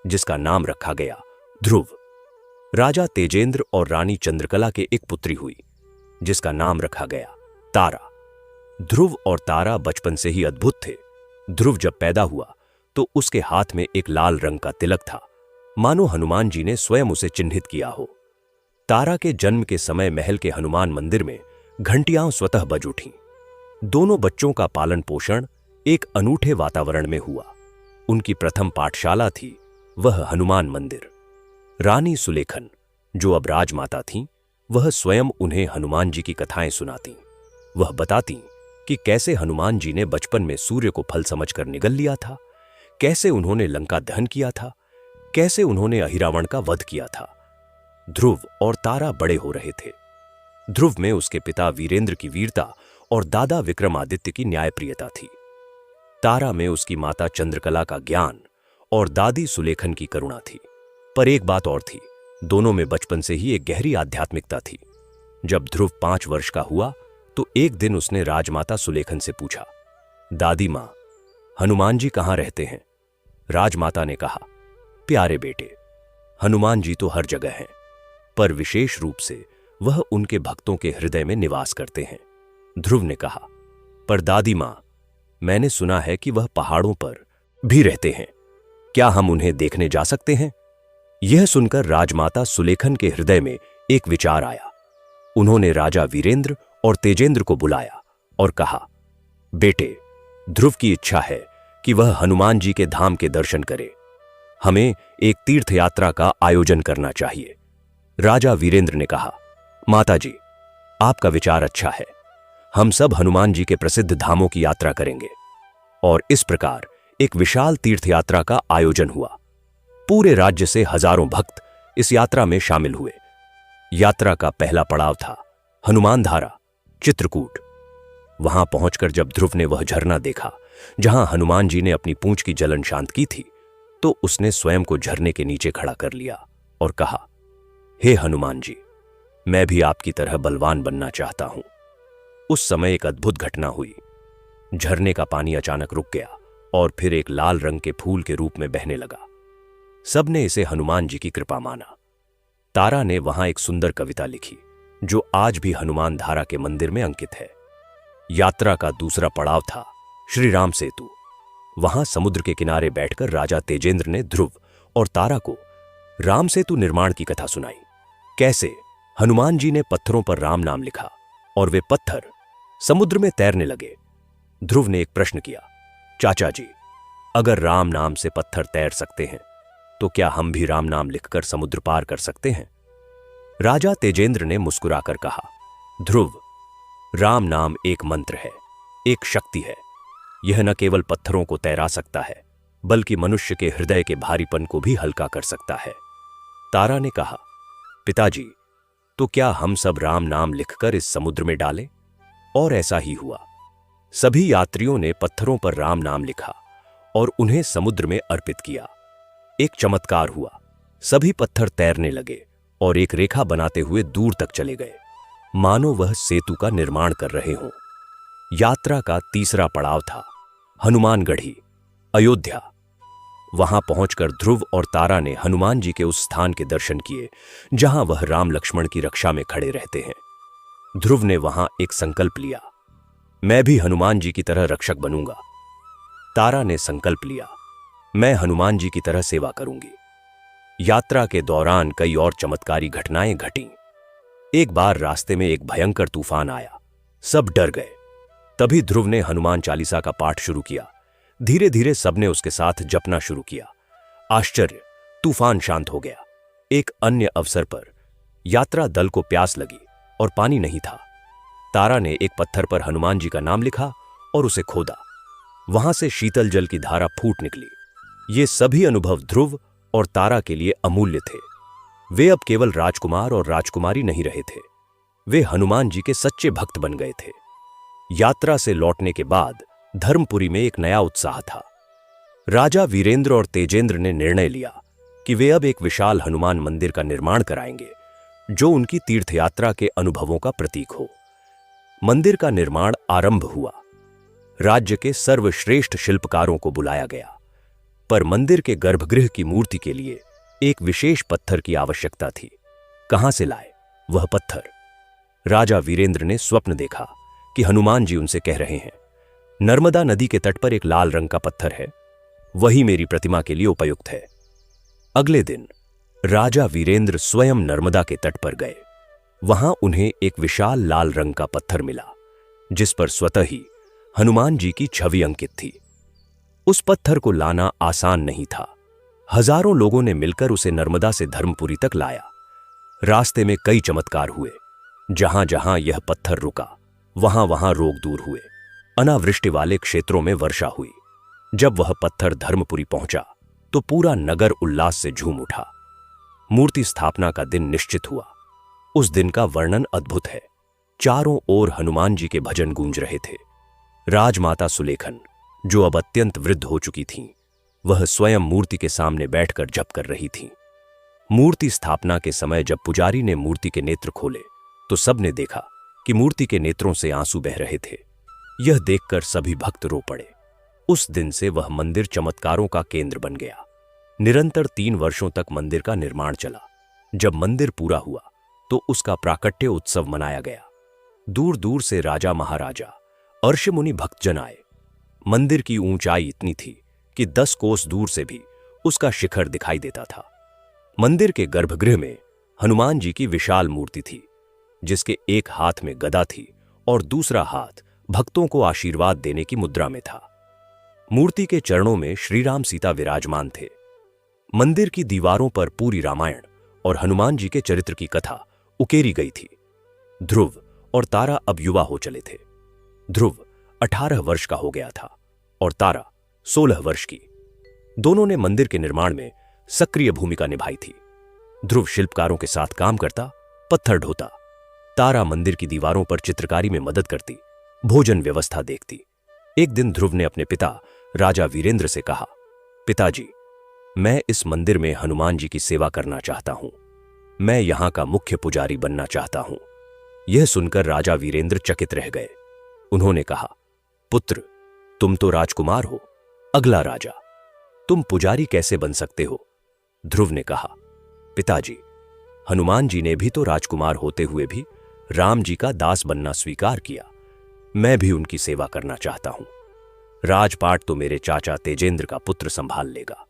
जिसका नाम रखा गया ध्रुव। राजा तेजेंद्र और रानी चंद्रकला के एक पुत्री हुई, जिसका नाम रखा गया तारा। ध्रुव और तारा बचपन से ही अद्भुत थे। ध्रुव जब पैदा हुआ तो उसके हाथ में एक लाल रंग का तिलक था, मानो हनुमान जी ने स्वयं उसे चिन्हित किया हो। तारा के जन्म के समय महल के हनुमान मंदिर में घंटियां स्वतः बज उठीं। दोनों बच्चों का पालन पोषण एक अनूठे वातावरण में हुआ। उनकी प्रथम पाठशाला थी वह हनुमान मंदिर। रानी सुलेखन, जो अब राजमाता थीं, वह स्वयं उन्हें हनुमान जी की कथाएं सुनातीं। वह बतातीं कि कैसे हनुमान जी ने बचपन में सूर्य को फल समझकर निगल लिया था, कैसे उन्होंने लंका दहन किया था, कैसे उन्होंने अहिरावण का वध किया था। ध्रुव और तारा बड़े हो रहे थे। ध्रुव में उसके पिता वीरेंद्र की वीरता और दादा विक्रमादित्य की न्यायप्रियता थी। तारा में उसकी माता चंद्रकला का ज्ञान और दादी सुलेखन की करुणा थी। पर एक बात और थी, दोनों में बचपन से ही एक गहरी आध्यात्मिकता थी। जब ध्रुव 5 वर्ष का हुआ तो एक दिन उसने राजमाता सुलेखन से पूछा, दादी मां, हनुमान जी कहां रहते हैं? राजमाता ने कहा, प्यारे बेटे, हनुमान जी तो हर जगह हैं, पर विशेष रूप से वह उनके भक्तों के हृदय में निवास करते हैं। ध्रुव ने कहा, पर दादी मां, मैंने सुना है कि वह पहाड़ों पर भी रहते हैं, क्या हम उन्हें देखने जा सकते हैं? यह सुनकर राजमाता सुलेखन के हृदय में एक विचार आया। उन्होंने राजा वीरेंद्र और तेजेंद्र को बुलाया और कहा, बेटे, ध्रुव की इच्छा है कि वह हनुमान जी के धाम के दर्शन करे। हमें एक तीर्थ यात्रा का आयोजन करना चाहिए। राजा वीरेंद्र ने कहा, माताजी, आपका विचार अच्छा है। हम सब हनुमान जी के प्रसिद्ध धामों की यात्रा करेंगे। और इस प्रकार एक विशाल तीर्थ यात्रा का आयोजन हुआ। पूरे राज्य से हजारों भक्त इस यात्रा में शामिल हुए। यात्रा का पहला पड़ाव था हनुमान धारा, चित्रकूट। वहां पहुंचकर जब ध्रुव ने वह झरना देखा जहां हनुमान जी ने अपनी पूंछ की जलन शांत की थी, तो उसने स्वयं को झरने के नीचे खड़ा कर लिया और कहा, हे हनुमान जी, मैं भी आपकी तरह बलवान बनना चाहता हूं। उस समय एक अद्भुत घटना हुई। झरने का पानी अचानक रुक गया और फिर एक लाल रंग के फूल के रूप में बहने लगा। सबने इसे हनुमान जी की कृपा माना। तारा ने वहां एक सुंदर कविता लिखी जो आज भी हनुमान धारा के मंदिर में अंकित है। यात्रा का दूसरा पड़ाव था श्री राम सेतु। वहां समुद्र के किनारे बैठकर राजा तेजेंद्र ने ध्रुव और तारा को राम सेतु निर्माण की कथा सुनाई। कैसे हनुमान जी ने पत्थरों पर राम नाम लिखा और वे पत्थर समुद्र में तैरने लगे। ध्रुव ने एक प्रश्न किया, चाचा जी, अगर राम नाम से पत्थर तैर सकते हैं तो क्या हम भी राम नाम लिखकर समुद्र पार कर सकते हैं? राजा तेजेंद्र ने मुस्कुराकर कहा, ध्रुव, राम नाम एक मंत्र है, एक शक्ति है। यह न केवल पत्थरों को तैरा सकता है बल्कि मनुष्य के हृदय के भारीपन को भी हल्का कर सकता है। तारा ने कहा, पिताजी, तो क्या हम सब राम नाम लिखकर इस समुद्र में डालें? और ऐसा ही हुआ। सभी यात्रियों ने पत्थरों पर राम नाम लिखा और उन्हें समुद्र में अर्पित किया। एक चमत्कार हुआ। सभी पत्थर तैरने लगे और एक रेखा बनाते हुए दूर तक चले गए, मानो वह सेतु का निर्माण कर रहे हों। यात्रा का तीसरा पड़ाव था हनुमानगढ़ी, अयोध्या। वहां पहुंचकर ध्रुव और तारा ने हनुमान जी के उस स्थान के दर्शन किए जहां वह राम लक्ष्मण की रक्षा में खड़े रहते हैं। ध्रुव ने वहां एक संकल्प लिया, मैं भी हनुमान जी की तरह रक्षक बनूंगा। तारा ने संकल्प लिया, मैं हनुमान जी की तरह सेवा करूंगी। यात्रा के दौरान कई और चमत्कारी घटनाएं घटीं। एक बार रास्ते में एक भयंकर तूफान आया, सब डर गए। तभी ध्रुव ने हनुमान चालीसा का पाठ शुरू किया। धीरे धीरे सबने उसके साथ जपना शुरू किया। आश्चर्य, तूफान शांत हो गया। एक अन्य अवसर पर यात्रा दल को प्यास लगी और पानी नहीं था। तारा ने एक पत्थर पर हनुमान जी का नाम लिखा और उसे खोदा। वहां से शीतल जल की धारा फूट निकली। ये सभी अनुभव ध्रुव और तारा के लिए अमूल्य थे। वे अब केवल राजकुमार और राजकुमारी नहीं रहे थे, वे हनुमान जी के सच्चे भक्त बन गए थे। यात्रा से लौटने के बाद धर्मपुरी में एक नया उत्साह था। राजा वीरेंद्र और तेजेंद्र ने निर्णय लिया कि वे अब एक विशाल हनुमान मंदिर का निर्माण कराएंगे जो उनकी तीर्थयात्रा के अनुभवों का प्रतीक हो। मंदिर का निर्माण आरंभ हुआ। राज्य के सर्वश्रेष्ठ शिल्पकारों को बुलाया गया, पर मंदिर के गर्भगृह की मूर्ति के लिए एक विशेष पत्थर की आवश्यकता थी। कहां से लाए वह पत्थर? राजा वीरेंद्र ने स्वप्न देखा कि हनुमान जी उनसे कह रहे हैं, नर्मदा नदी के तट पर एक लाल रंग का पत्थर है, वही मेरी प्रतिमा के लिए उपयुक्त है। अगले दिन राजा वीरेंद्र स्वयं नर्मदा के तट पर गए। वहां उन्हें एक विशाल लाल रंग का पत्थर मिला जिस पर स्वतः ही हनुमान जी की छवि अंकित थी। उस पत्थर को लाना आसान नहीं था। हजारों लोगों ने मिलकर उसे नर्मदा से धर्मपुरी तक लाया। रास्ते में कई चमत्कार हुए। जहां जहां यह पत्थर रुका वहां वहां रोग दूर हुए। अनावृष्टि वाले क्षेत्रों में वर्षा हुई। जब वह पत्थर धर्मपुरी पहुंचा तो पूरा नगर उल्लास से झूम उठा। मूर्ति स्थापना का दिन निश्चित हुआ। उस दिन का वर्णन अद्भुत है। चारों ओर हनुमान जी के भजन गूंज रहे थे। राजमाता सुलेखन, जो अब अत्यंत वृद्ध हो चुकी थीं, वह स्वयं मूर्ति के सामने बैठकर जप कर रही थीं। मूर्ति स्थापना के समय जब पुजारी ने मूर्ति के नेत्र खोले तो सबने देखा कि मूर्ति के नेत्रों से आंसू बह रहे थे। यह देखकर सभी भक्त रो पड़े। उस दिन से वह मंदिर चमत्कारों का केंद्र बन गया। निरंतर 3 वर्षों तक मंदिर का निर्माण चला। जब मंदिर पूरा हुआ तो उसका प्राकट्य उत्सव मनाया गया। दूर दूर से राजा महाराजा, अर्षि मुनि, भक्तजन आए। मंदिर की ऊंचाई इतनी थी कि 10 कोस दूर से भी उसका शिखर दिखाई देता था। मंदिर के गर्भगृह में हनुमान जी की विशाल मूर्ति थी, जिसके एक हाथ में गदा थी और दूसरा हाथ भक्तों को आशीर्वाद देने की मुद्रा में था। मूर्ति के चरणों में श्री राम सीता विराजमान थे। मंदिर की दीवारों पर पूरी रामायण और हनुमान जी के चरित्र की कथा उकेरी गई थी। ध्रुव और तारा अब युवा हो चले थे। ध्रुव 18 वर्ष का हो गया था और तारा 16 वर्ष की। दोनों ने मंदिर के निर्माण में सक्रिय भूमिका निभाई थी। ध्रुव शिल्पकारों के साथ काम करता, पत्थर ढोता। तारा मंदिर की दीवारों पर चित्रकारी में मदद करती, भोजन व्यवस्था देखती। एक दिन ध्रुव ने अपने पिता राजा वीरेंद्र से कहा, पिताजी, मैं इस मंदिर में हनुमान जी की सेवा करना चाहता हूं। मैं यहां का मुख्य पुजारी बनना चाहता हूं। यह सुनकर राजा वीरेंद्र चकित रह गए। उन्होंने कहा, पुत्र, तुम तो राजकुमार हो, अगला राजा, तुम पुजारी कैसे बन सकते हो? ध्रुव ने कहा, पिताजी, हनुमान जी ने भी तो राजकुमार होते हुए भी राम जी का दास बनना स्वीकार किया। मैं भी उनकी सेवा करना चाहता हूं। राजपाट तो मेरे चाचा तेजेंद्र का पुत्र संभाल लेगा।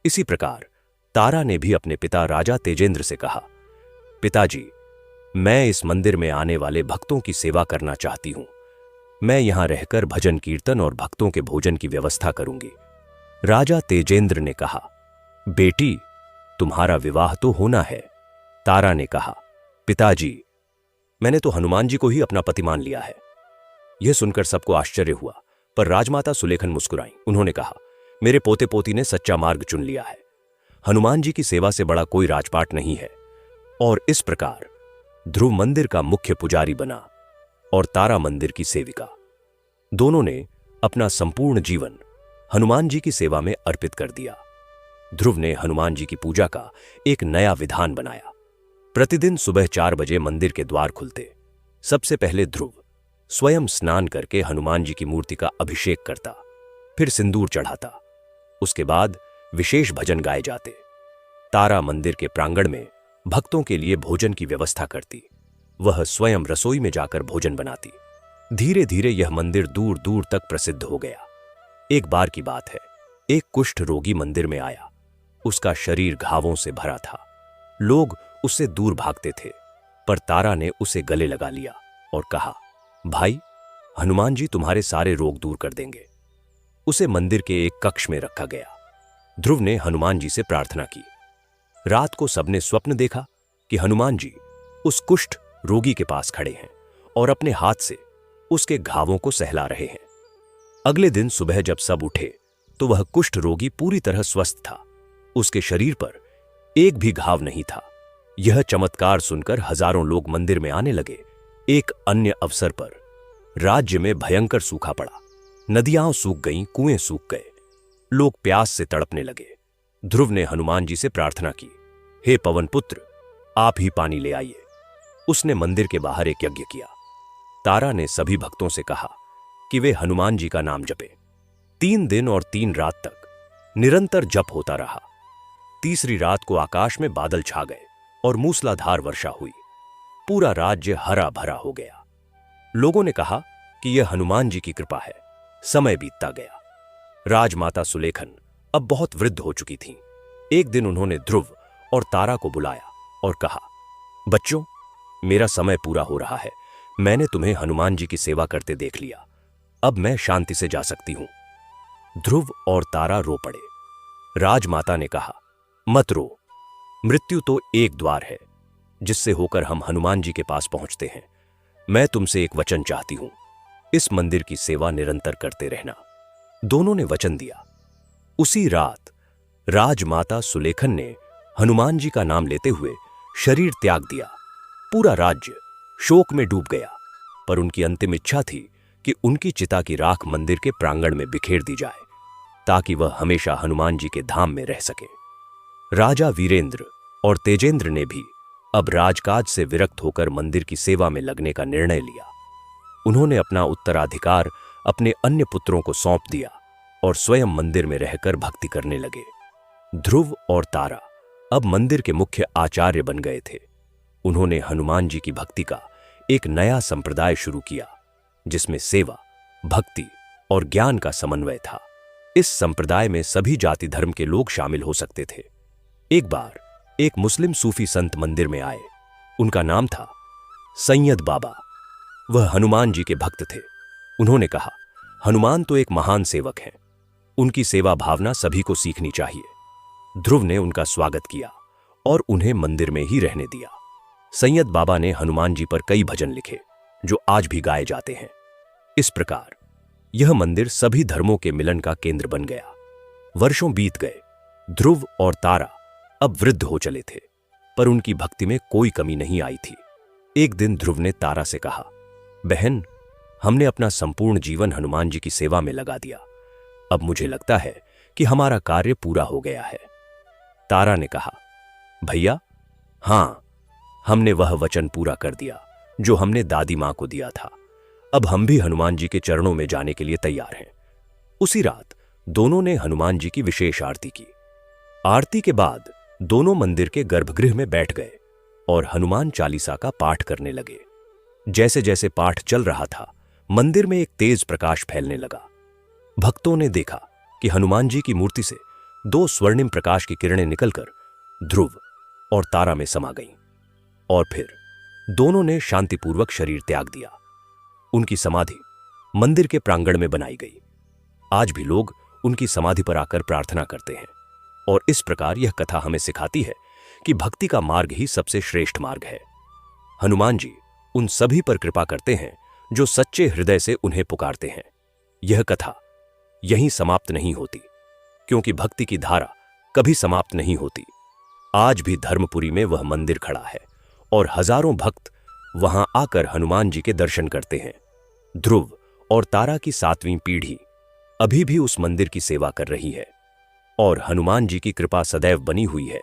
इसी प्रकार तारा ने भी अपने पिता राजा तेजेंद्र से कहा, पिताजी, मैं इस मंदिर में आने वाले भक्तों की सेवा करना चाहती हूं। मैं यहां रहकर भजन कीर्तन और भक्तों के भोजन की व्यवस्था करूंगी। राजा तेजेंद्र ने कहा, बेटी, तुम्हारा विवाह तो होना है। तारा ने कहा, पिताजी, मैंने तो हनुमान जी को ही अपना पति मान लिया है। यह सुनकर सबको आश्चर्य हुआ, पर राजमाता सुलेखन मुस्कुराई। उन्होंने कहा, मेरे पोते पोती ने सच्चा मार्ग चुन लिया है। हनुमान जी की सेवा से बड़ा कोई राजपाट नहीं है। और इस प्रकार ध्रुव मंदिर का मुख्य पुजारी बना और तारा मंदिर की सेविका। दोनों ने अपना संपूर्ण जीवन हनुमान जी की सेवा में अर्पित कर दिया। ध्रुव ने हनुमान जी की पूजा का एक नया विधान बनाया। प्रतिदिन सुबह 4 बजे मंदिर के द्वार खुलते। सबसे पहले ध्रुव स्वयं स्नान करके हनुमान जी की मूर्ति का अभिषेक करता, फिर सिंदूर चढ़ाता। उसके बाद विशेष भजन गाए जाते। तारा मंदिर के प्रांगण में भक्तों के लिए भोजन की व्यवस्था करती। वह स्वयं रसोई में जाकर भोजन बनाती। धीरे धीरे यह मंदिर दूर दूर तक प्रसिद्ध हो गया। एक बार की बात है, एक कुष्ठ रोगी मंदिर में आया। उसका शरीर घावों से भरा था। लोग उससे दूर भागते थे, पर तारा ने उसे गले लगा लिया और कहा, भाई, हनुमान जी तुम्हारे सारे रोग दूर कर देंगे। उसे मंदिर के एक कक्ष में रखा गया। ध्रुव ने हनुमान जी से प्रार्थना की। रात को सबने स्वप्न देखा कि हनुमान जी उस कुष्ठ रोगी के पास खड़े हैं और अपने हाथ से उसके घावों को सहला रहे हैं। अगले दिन सुबह जब सब उठे तो वह कुष्ठ रोगी पूरी तरह स्वस्थ था। उसके शरीर पर एक भी घाव नहीं था। यह चमत्कार सुनकर हजारों लोग मंदिर में आने लगे। एक अन्य अवसर पर राज्य में भयंकर सूखा पड़ा। नदियां सूख गईं, कुएं सूख गए। लोग प्यास से तड़पने लगे। ध्रुव ने हनुमान जी से प्रार्थना की, हे पवन पुत्र, आप ही पानी ले आइए। उसने मंदिर के बाहर एक यज्ञ किया। तारा ने सभी भक्तों से कहा कि वे हनुमान जी का नाम जपें। 3 दिन और 3 रात तक निरंतर जप होता रहा। तीसरी रात को आकाश में बादल छा गए और मूसलाधार वर्षा हुई। पूरा राज्य हरा भरा हो गया। लोगों ने कहा कि यह हनुमान जी की कृपा है। समय बीतता गया। राजमाता सुलेखन अब बहुत वृद्ध हो चुकी थीं। एक दिन उन्होंने ध्रुव और तारा को बुलाया और कहा, बच्चों, मेरा समय पूरा हो रहा है। मैंने तुम्हें हनुमान जी की सेवा करते देख लिया। अब मैं शांति से जा सकती हूं। ध्रुव और तारा रो पड़े। राजमाता ने कहा, मत रो। मृत्यु तो एक द्वार है जिससे होकर हम हनुमान जी के पास पहुंचते हैं। मैं तुमसे एक वचन चाहती हूं, इस मंदिर की सेवा निरंतर करते रहना। दोनों ने वचन दिया। उसी रात राजमाता सुलेखन ने हनुमान जी का नाम लेते हुए शरीर त्याग दिया। पूरा राज्य शोक में डूब गया, पर उनकी अंतिम इच्छा थी कि उनकी चिता की राख मंदिर के प्रांगण में बिखेर दी जाए, ताकि वह हमेशा हनुमान जी के धाम में रह सके। राजा वीरेंद्र और तेजेंद्र ने भी अब राजकाज से विरक्त होकर मंदिर की सेवा में लगने का निर्णय लिया। उन्होंने अपना उत्तराधिकार अपने अन्य पुत्रों को सौंप दिया और स्वयं मंदिर में रहकर भक्ति करने लगे। ध्रुव और तारा अब मंदिर के मुख्य आचार्य बन गए थे। उन्होंने हनुमान जी की भक्ति का एक नया संप्रदाय शुरू किया, जिसमें सेवा, भक्ति और ज्ञान का समन्वय था। इस संप्रदाय में सभी जाति धर्म के लोग शामिल हो सकते थे। एक बार एक मुस्लिम सूफी संत मंदिर में आए। उनका नाम था सैयद बाबा। वह हनुमान जी के भक्त थे। उन्होंने कहा, हनुमान तो एक महान सेवक हैं, उनकी सेवा भावना सभी को सीखनी चाहिए। ध्रुव ने उनका स्वागत किया और उन्हें मंदिर में ही रहने दिया। सैयद बाबा ने हनुमान जी पर कई भजन लिखे जो आज भी गाए जाते हैं। इस प्रकार यह मंदिर सभी धर्मों के मिलन का केंद्र बन गया। वर्षों बीत गए। ध्रुव और तारा अब वृद्ध हो चले थे, पर उनकी भक्ति में कोई कमी नहीं आई थी। एक दिन ध्रुव ने तारा से कहा, बहन, हमने अपना संपूर्ण जीवन हनुमान जी की सेवा में लगा दिया। अब मुझे लगता है कि हमारा कार्य पूरा हो गया है। तारा ने कहा, भैया, हां, हमने वह वचन पूरा कर दिया जो हमने दादी मां को दिया था। अब हम भी हनुमान जी के चरणों में जाने के लिए तैयार हैं। उसी रात दोनों ने हनुमान जी की विशेष आरती की। आरती के बाद दोनों मंदिर के गर्भगृह में बैठ गए और हनुमान चालीसा का पाठ करने लगे। जैसे जैसे पाठ चल रहा था, मंदिर में एक तेज प्रकाश फैलने लगा। भक्तों ने देखा कि हनुमान जी की मूर्ति से दो स्वर्णिम प्रकाश की किरणें निकलकर ध्रुव और तारा में समा गईं, और फिर दोनों ने शांतिपूर्वक शरीर त्याग दिया। उनकी समाधि मंदिर के प्रांगण में बनाई गई। आज भी लोग उनकी समाधि पर आकर प्रार्थना करते हैं, और इस प्रकार यह कथा हमें सिखाती है कि भक्ति का मार्ग ही सबसे श्रेष्ठ मार्ग है। हनुमान जी उन सभी पर कृपा करते हैं जो सच्चे हृदय से उन्हें पुकारते हैं। यह कथा यहीं समाप्त नहीं होती, क्योंकि भक्ति की धारा कभी समाप्त नहीं होती। आज भी धर्मपुरी में वह मंदिर खड़ा है और हजारों भक्त वहां आकर हनुमान जी के दर्शन करते हैं। ध्रुव और तारा की 7वीं पीढ़ी अभी भी उस मंदिर की सेवा कर रही है और हनुमान जी की कृपा सदैव बनी हुई है।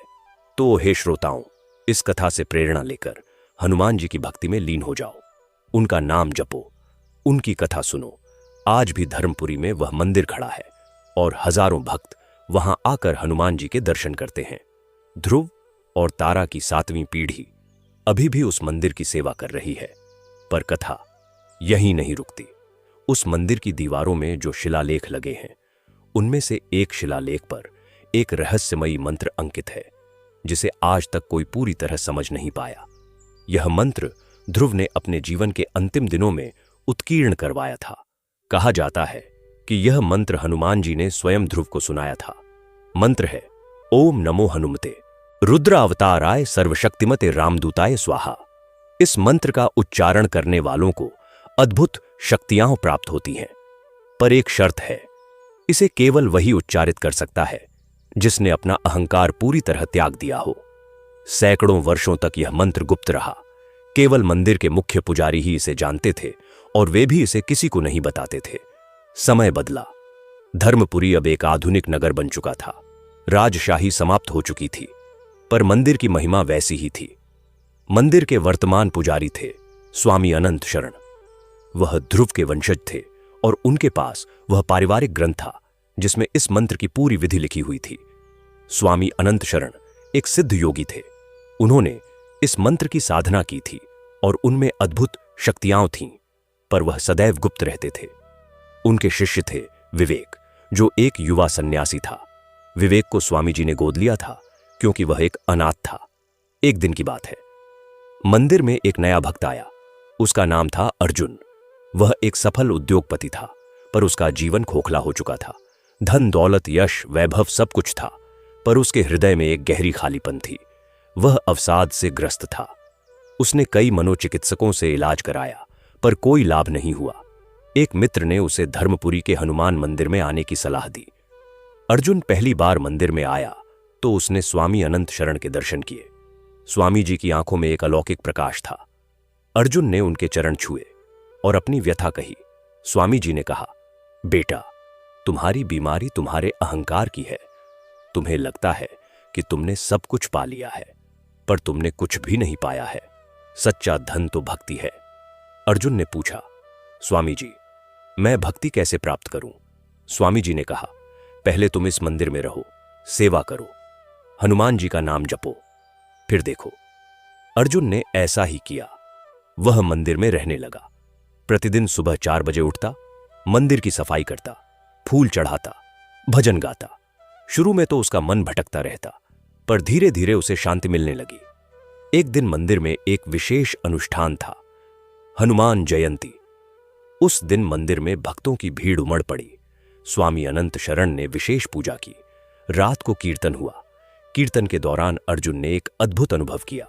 तो हे श्रोताओं, इस कथा से प्रेरणा लेकर हनुमान जी की भक्ति में लीन हो जाओ, उनका नाम जपो, उनकी कथा सुनो। आज भी धर्मपुरी में वह मंदिर खड़ा है और हजारों भक्त वहां आकर हनुमान जी के दर्शन करते हैं। ध्रुव और तारा की 7वीं पीढ़ी अभी भी उस मंदिर की सेवा कर रही है, पर कथा यहीं नहीं रुकती। उस मंदिर की दीवारों में जो शिलालेख लगे हैं, उनमें से एक शिलालेख पर एक रहस्यमयी मंत्र अंकित है, जिसे आज तक कोई पूरी तरह समझ नहीं पाया। यह मंत्र ध्रुव ने अपने जीवन के अंतिम दिनों में उत्कीर्ण करवाया था। कहा जाता है कि यह मंत्र हनुमान जी ने स्वयं ध्रुव को सुनाया था। मंत्र है, ओम नमो हनुमते रुद्र अवताराय सर्वशक्तिमते रामदूताय स्वाहा। इस मंत्र का उच्चारण करने वालों को अद्भुत शक्तियां प्राप्त होती हैं, पर एक शर्त है, इसे केवल वही उच्चारित कर सकता है जिसने अपना अहंकार पूरी तरह त्याग दिया हो। सैकड़ों वर्षों तक यह मंत्र गुप्त रहा। केवल मंदिर के मुख्य पुजारी ही इसे जानते थे, और वे भी इसे किसी को नहीं बताते थे। समय बदला। धर्मपुरी अब एक आधुनिक नगर बन चुका था। राजशाही समाप्त हो चुकी थी, पर मंदिर की महिमा वैसी ही थी। मंदिर के वर्तमान पुजारी थे स्वामी अनंत शरण। वह ध्रुव के वंशज थे और उनके पास वह पारिवारिक ग्रंथ था जिसमें इस मंत्र की पूरी विधि लिखी हुई थी। स्वामी अनंत शरण एक सिद्ध योगी थे। उन्होंने इस मंत्र की साधना की थी और उनमें अद्भुत शक्तियां थीं, पर वह सदैव गुप्त रहते थे। उनके शिष्य थे विवेक, जो एक युवा सन्यासी था। विवेक को स्वामी जी ने गोद लिया था क्योंकि वह एक अनाथ था। एक दिन की बात है, मंदिर में एक नया भक्त आया। उसका नाम था अर्जुन। वह एक सफल उद्योगपति था, पर उसका जीवन खोखला हो चुका था। धन, दौलत, यश, वैभव सब कुछ था, पर उसके हृदय में एक गहरी खालीपन थी। वह अवसाद से ग्रस्त था। उसने कई मनोचिकित्सकों से इलाज कराया, पर कोई लाभ नहीं हुआ। एक मित्र ने उसे धर्मपुरी के हनुमान मंदिर में आने की सलाह दी। अर्जुन पहली बार मंदिर में आया तो उसने स्वामी अनंत शरण के दर्शन किए। स्वामी जी की आंखों में एक अलौकिक प्रकाश था। अर्जुन ने उनके चरण छुए और अपनी व्यथा कही। स्वामी जी ने कहा, बेटा, तुम्हारी बीमारी तुम्हारे अहंकार की है। तुम्हें लगता है कि तुमने सब कुछ पा लिया है, पर तुमने कुछ भी नहीं पाया है। सच्चा धन तो भक्ति है। अर्जुन ने पूछा, स्वामी जी, मैं भक्ति कैसे प्राप्त करूं? स्वामी जी ने कहा, पहले तुम इस मंदिर में रहो, सेवा करो, हनुमान जी का नाम जपो, फिर देखो। अर्जुन ने ऐसा ही किया। वह मंदिर में रहने लगा। प्रतिदिन सुबह 4 बजे उठता, मंदिर की सफाई करता, फूल चढ़ाता, भजन गाता। शुरू में तो उसका मन भटकता रहता, पर धीरे धीरे उसे शांति मिलने लगी। एक दिन मंदिर में एक विशेष अनुष्ठान था, हनुमान जयंती। उस दिन मंदिर में भक्तों की भीड़ उमड़ पड़ी। स्वामी अनंत शरण ने विशेष पूजा की। रात को कीर्तन हुआ। कीर्तन के दौरान अर्जुन ने एक अद्भुत अनुभव किया।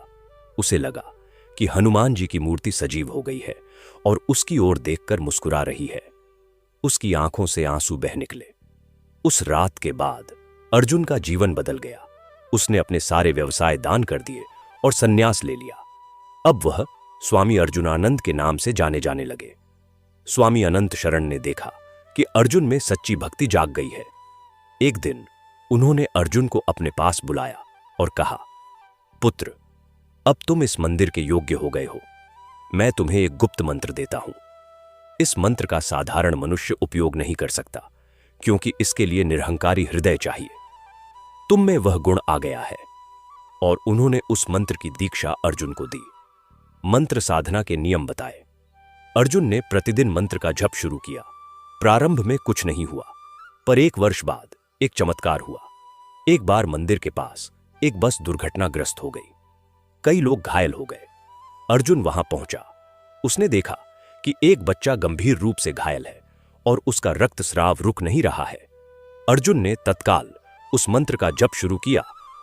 उसे लगा कि हनुमान जी की मूर्ति सजीव हो गई है और उसकी ओर देखकर मुस्कुरा रही है। उसकी आंखों से आंसू बह निकले। उस रात के बाद अर्जुन का जीवन बदल गया। उसने अपने सारे व्यवसाय दान कर दिए और संन्यास ले लिया। अब वह स्वामी अर्जुनानंद के नाम से जाने जाने लगे। स्वामी अनंत शरण ने देखा कि अर्जुन में सच्ची भक्ति जाग गई है। एक दिन उन्होंने अर्जुन को अपने पास बुलाया और कहा, पुत्र, अब तुम इस मंदिर के योग्य हो गए हो। मैं तुम्हें एक गुप्त मंत्र देता हूं। इस मंत्र का साधारण मनुष्य उपयोग नहीं कर सकता, क्योंकि इसके लिए निरहंकारी हृदय चाहिए। तुम में वह गुण आ गया है। और उन्होंने उस मंत्र की दीक्षा अर्जुन को दी। मंत्र साधना के नियम बताए। अर्जुन ने प्रतिदिन मंत्र का जप शुरू किया। प्रारंभ में कुछ नहीं हुआ, पर 1 वर्ष बाद एक चमत्कार हुआ। एक बार मंदिर के पास एक बस दुर्घटनाग्रस्त हो गई। कई लोग घायल हो गए। अर्जुन वहां पहुंचा। उसने देखा कि एक बच्चा गंभीर रूप से घायल है और उसका रक्तस्राव रुक नहीं रहा है। अर्जुन ने तत्काल उस मंत्र का जप शुरू किया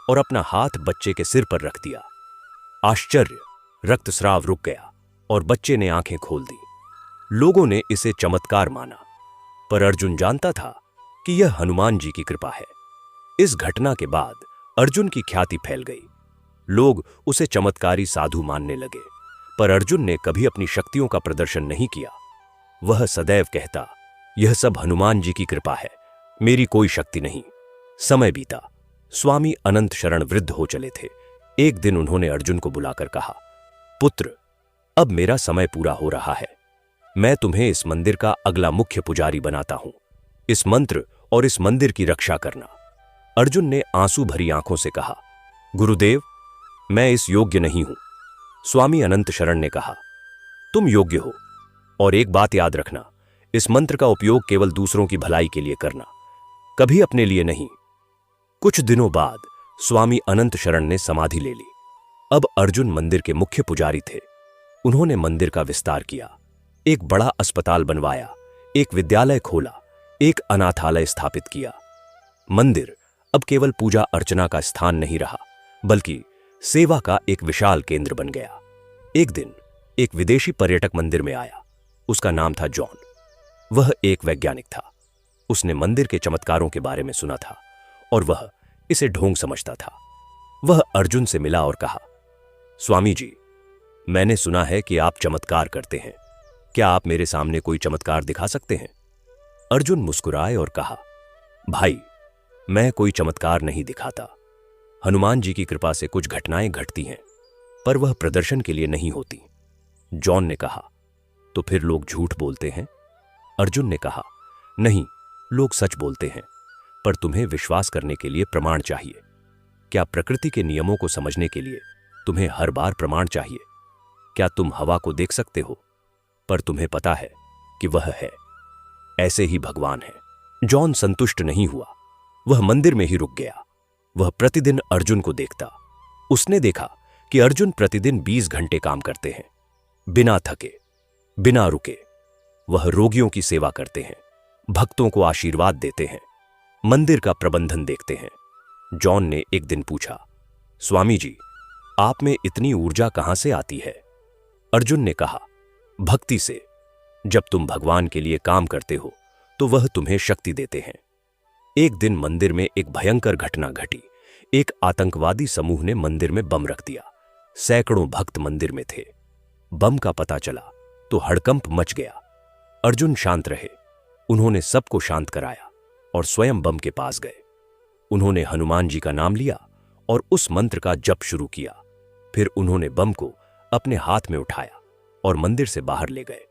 और अपना हाथ बच्चे के सिर पर रख दिया। आश्चर्य! रक्तस्राव रुक गया और बच्चे ने आंखें खोल दी। लोगों ने इसे चमत्कार माना, पर अर्जुन जानता था कि यह हनुमान जी की कृपा है। इस घटना के बाद अर्जुन की ख्याति फैल गई। लोग उसे चमत्कारी साधु मानने लगे, पर अर्जुन ने कभी अपनी शक्तियों का प्रदर्शन नहीं किया। वह सदैव कहता, यह सब हनुमान जी की कृपा है, मेरी कोई शक्ति नहीं। समय बीता। स्वामी अनंत शरण वृद्ध हो चले थे। एक दिन उन्होंने अर्जुन को बुलाकर कहा, पुत्र, अब मेरा समय पूरा हो रहा है। मैं तुम्हें इस मंदिर का अगला मुख्य पुजारी बनाता हूं। इस मंत्र और इस मंदिर की रक्षा करना। अर्जुन ने आंसू भरी आंखों से कहा, गुरुदेव, मैं इस योग्य नहीं हूं। स्वामी अनंत शरण ने कहा, तुम योग्य हो, और एक बात याद रखना, इस मंत्र का उपयोग केवल दूसरों की भलाई के लिए करना, कभी अपने लिए नहीं। कुछ दिनों बाद स्वामी अनंत शरण ने समाधि ले ली। अब अर्जुन मंदिर के मुख्य पुजारी थे। उन्होंने मंदिर का विस्तार किया, एक बड़ा अस्पताल बनवाया, एक विद्यालय खोला, एक अनाथालय स्थापित किया। मंदिर अब केवल पूजा अर्चना का स्थान नहीं रहा, बल्कि सेवा का एक विशाल केंद्र बन गया। एक दिन एक विदेशी पर्यटक मंदिर में आया। उसका नाम था जॉन। वह एक वैज्ञानिक था। उसने मंदिर के चमत्कारों के बारे में सुना था और वह इसे ढोंग समझता था। वह अर्जुन से मिला और कहा, स्वामी जी, मैंने सुना है कि आप चमत्कार करते हैं। क्या आप मेरे सामने कोई चमत्कार दिखा सकते हैं? अर्जुन मुस्कुराए और कहा, भाई, मैं कोई चमत्कार नहीं दिखाता। हनुमान जी की कृपा से कुछ घटनाएं घटती हैं, पर वह प्रदर्शन के लिए नहीं होती। जॉन ने कहा, तो फिर लोग झूठ बोलते हैं? अर्जुन ने कहा, नहीं, लोग सच बोलते हैं, पर तुम्हें विश्वास करने के लिए प्रमाण चाहिए। क्या प्रकृति के नियमों को समझने के लिए तुम्हें हर बार प्रमाण चाहिए? क्या तुम हवा को देख सकते हो, पर तुम्हें पता है कि वह है? ऐसे ही भगवान है। जॉन संतुष्ट नहीं हुआ। वह मंदिर में ही रुक गया। वह प्रतिदिन अर्जुन को देखता। उसने देखा कि अर्जुन प्रतिदिन 20 घंटे काम करते हैं, बिना थके, बिना रुके। वह रोगियों की सेवा करते हैं, भक्तों को आशीर्वाद देते हैं, मंदिर का प्रबंधन देखते हैं। जॉन ने एक दिन पूछा, स्वामी जी, आप में इतनी ऊर्जा कहां से आती है? अर्जुन ने कहा, भक्ति से। जब तुम भगवान के लिए काम करते हो तो वह तुम्हें शक्ति देते हैं। एक दिन मंदिर में एक भयंकर घटना घटी। एक आतंकवादी समूह ने मंदिर में बम रख दिया। सैकड़ों भक्त मंदिर में थे। बम का पता चला तो हड़कंप मच गया। अर्जुन शांत रहे। उन्होंने सबको शांत कराया और स्वयं बम के पास गए। उन्होंने हनुमान जी का नाम लिया और उस मंत्र का जप शुरू किया। फिर उन्होंने बम को अपने हाथ में उठाया और मंदिर से बाहर ले गए।